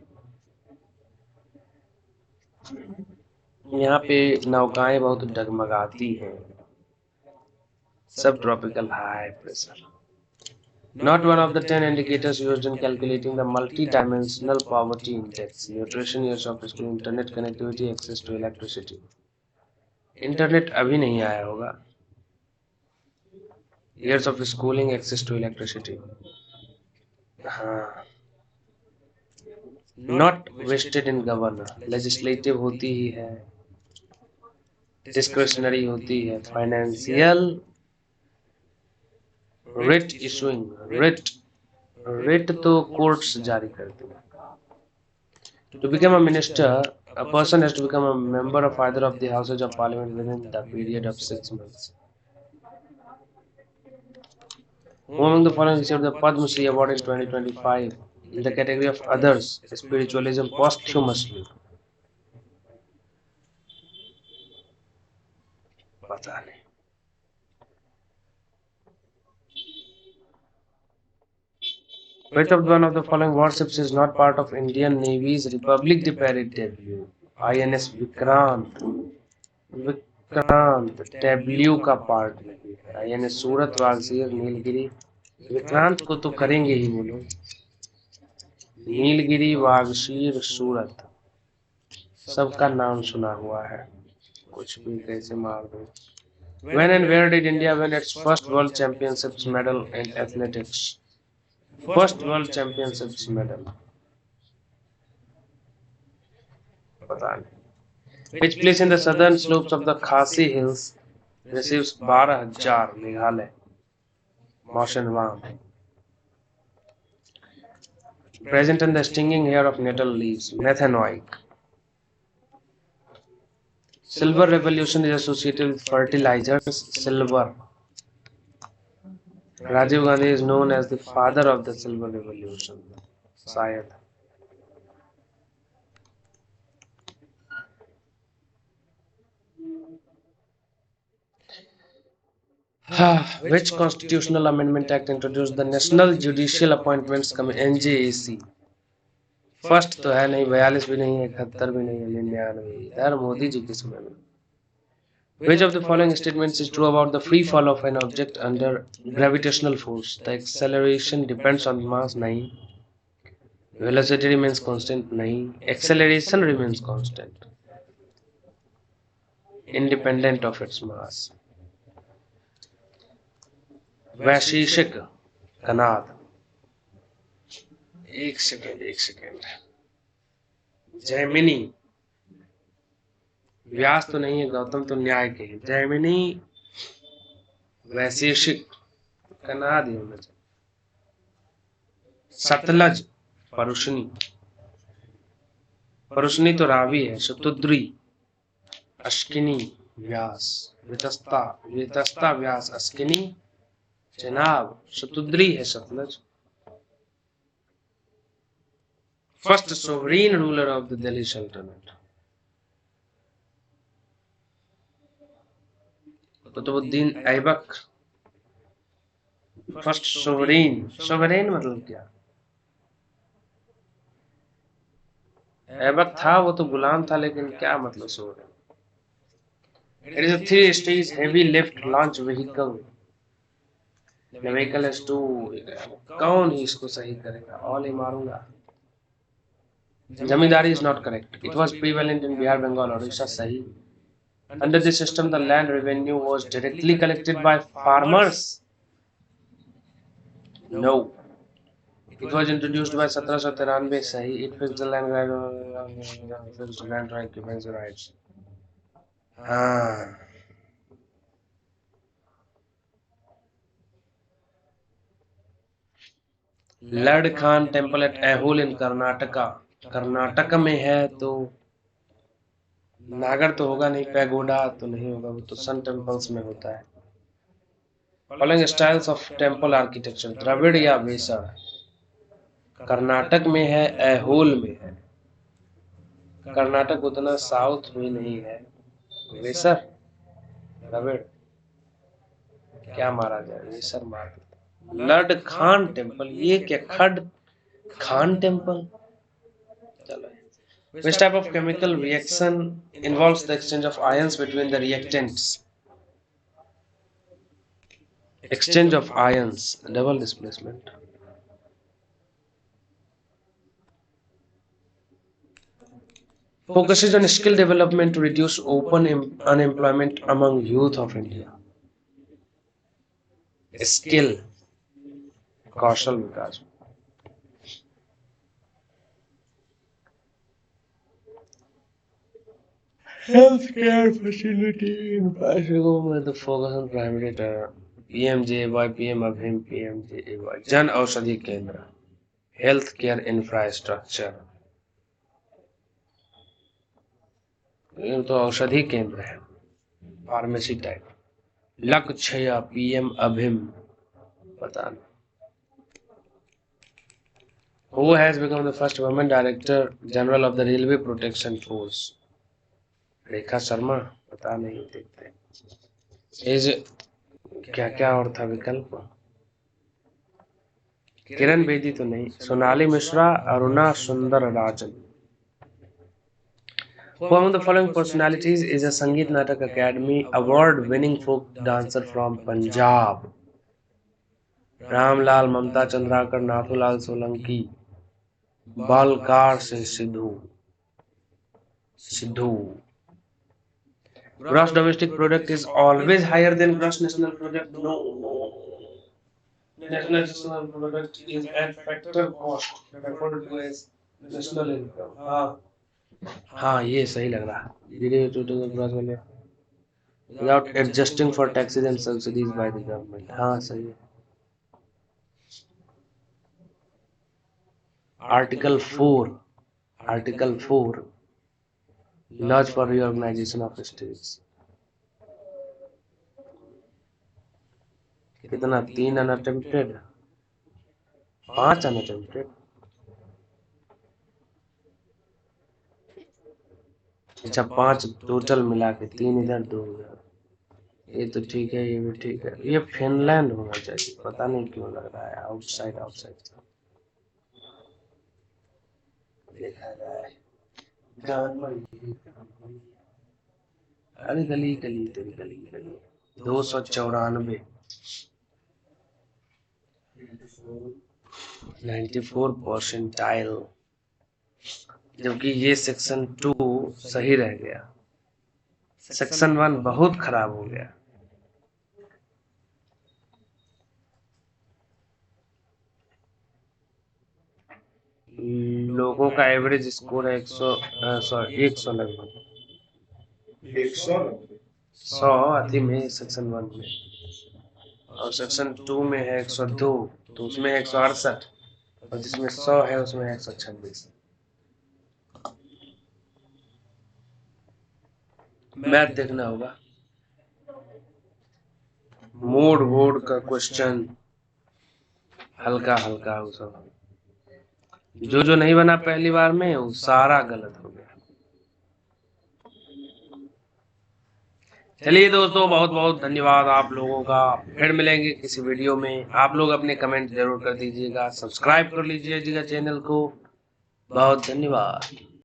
यहाँ पे नौकाएं बहुत डगमगाती हैं। सब tropical high pressure. Not one of the 10 indicators used in calculating the multi-dimensional poverty index. Nutrition, years of school, internet connectivity, access to electricity. Internet अभी नहीं आया होगा। Years of schooling, access to electricity. हाँ। Not vested in governor. Legislative होती ही है, discretionary होती है, financial, writ issuing, writ तो courts जारी करती है। To become a minister, a person has to become a member of either of the houses of parliament within the period of 6 months. Who among the following received the Padma Shri Award in 2025 in the category of others, spiritualism, posthumously? पता नहीं। Which of one of the following warships is not part of Indian Navy's Republic the Parrot debut? INS Vikrant. Vikrant W का part नहीं है। INS सूरत, वागसीर, नीलगिरी। विक्रांत को तो करेंगे ही वो लोग। नीलगिरी, वागशीर, सूरत, सबका नाम सुना हुआ है, कुछ भी कैसे मार दो। When and where did India win its first World Championships medal in athletics? First World Championships medal, पता नहीं। Which place in the southern slopes of the Khasi Hills receives 12,000 Meghalaya? Moshenwam. Present in the stinging hair of nettle leaves, methanoic. Silver revolution is associated with fertilizers, silver. Rajiv Gandhi is known as the father of the silver revolution, शायद। Which constitutional amendment act introduced the National Judicial Appointments Commission, NJAC? First तो है नहीं, 42 भी नहीं है, 71 भी नहीं है, 99 इधर मोदी जी के समय में। Which of the following statements is true about the free fall of an object under gravitational force? The acceleration depends on mass, नहीं। Velocity remains constant, नहीं। Acceleration remains constant, independent of its mass. वैशेषिक कनाद। एक second. Jaimini, व्यास तो नहीं है, गौतम तो न्याय के हैं। जैमिनी वैशेषिक कनाद ही होना चाहिए। सतलज परुषनी, परुषनी तो रावी है। शतुद्री अश्किनी व्यास, वितस्ता व्यास, अश्किनी चेनाब, शतुद्री है Sutlej. First sovereign ruler of the Delhi सल्तनत, कुतुबुद्दीन ऐबक। फर्स्ट सोवरेन मतलब क्या? ऐबक था, वो तो गुलाम था, लेकिन क्या मतलब sovereign? It is a 3-stage heavy lift launch vehicle The vehicle has two. कौन ही इसको सही करेगा? ऑल ही मारूंगा। जमींदारी is not correct. It was prevalent in Bihar, Bengal, Orissa. सही। Under this system, the land revenue was directly collected by farmers. No. It was introduced by 1793. सही। It fixed the land occupancy rights. हाँ। Lad Khan temple at Aihole in Karnataka. Karnataka में है तो नागर तो होगा नहीं, पैगोडा तो नहीं होगा, वो तो सन टेम्पल्स में होता है। Following styles of temple architecture, Dravida या वेसर। कर्नाटक में है, ऐहोल में है। कर्नाटक उतना साउथ में नहीं है। वेसर, द्रविड़, क्या मारा जाए? वेसर मार देते। लर्ड खान टेम्पल, ये क्या? खड खान टेम्पल। चलो। Which type of chemical reaction involves the exchange of ions between the reactants? Exchange of ions, double displacement. Focuses on skill development to reduce open unemployment among youth of India. Skill, Kaushal Vikas. Healthcare facility in Pashego with the focus on primary care. PMJAY, PM Abhim, PMJAY. Jan Aushadhi केंद्र, health care infrastructure. ये तो औषधि केंद्र है, pharmacy type. लक्ष्य, PM अभिम, पता नहीं। Who has become the first woman director general of the Railway Protection Force? Rekha Sharma, पता नहीं, देखते। एज क्या क्या और था विकल्प? किरण बेदी तो नहीं। सोनाली मिश्रा, अरुणा सुंदर राजन। Who among the following personalities is a Sangeet Natak Academy award winning folk dancer from Punjab? Ramlal, Mamta Chandrakar, Nathulal Solanki. बालकार से Sidhu. Gross domestic product is always higher than gross national product. No. National product is at factor cost referred to as national income. हाँ ये सही लग रहा। Without adjusting for taxes and subsidies by the government. हाँ सही है। Article 4 Laws for reorganization of states. कितना? 3 unattempted, 5 unattempted। अच्छा 5 टोटल मिला के, 3 इधर 2 उधर। ये तो ठीक है, ये भी ठीक है। ये फिनलैंड होना चाहिए, पता नहीं क्यों लग रहा है आउटसाइड। देखा जाए। अरे गली 294, 94 परसेंटाइल, जबकि ये सेक्शन 2 सही रह गया, सेक्शन 1 बहुत खराब हो गया। लोगों का एवरेज स्कोर है 100 लगभग, 100 अति में सेक्शन 1 में, और सेक्शन 2 में है 102, तो उसमें 168, और जिसमें 100 है उसमें 126। मैथ देखना होगा। मोड बोर्ड का क्वेश्चन हल्का हो सब, जो नहीं बना पहली बार में वो सारा गलत हो गया। चलिए दोस्तों, बहुत बहुत धन्यवाद आप लोगों का। फिर मिलेंगे किसी वीडियो में। आप लोग अपने कमेंट जरूर कर दीजिएगा, सब्सक्राइब कर लीजिएगा चैनल को। बहुत धन्यवाद।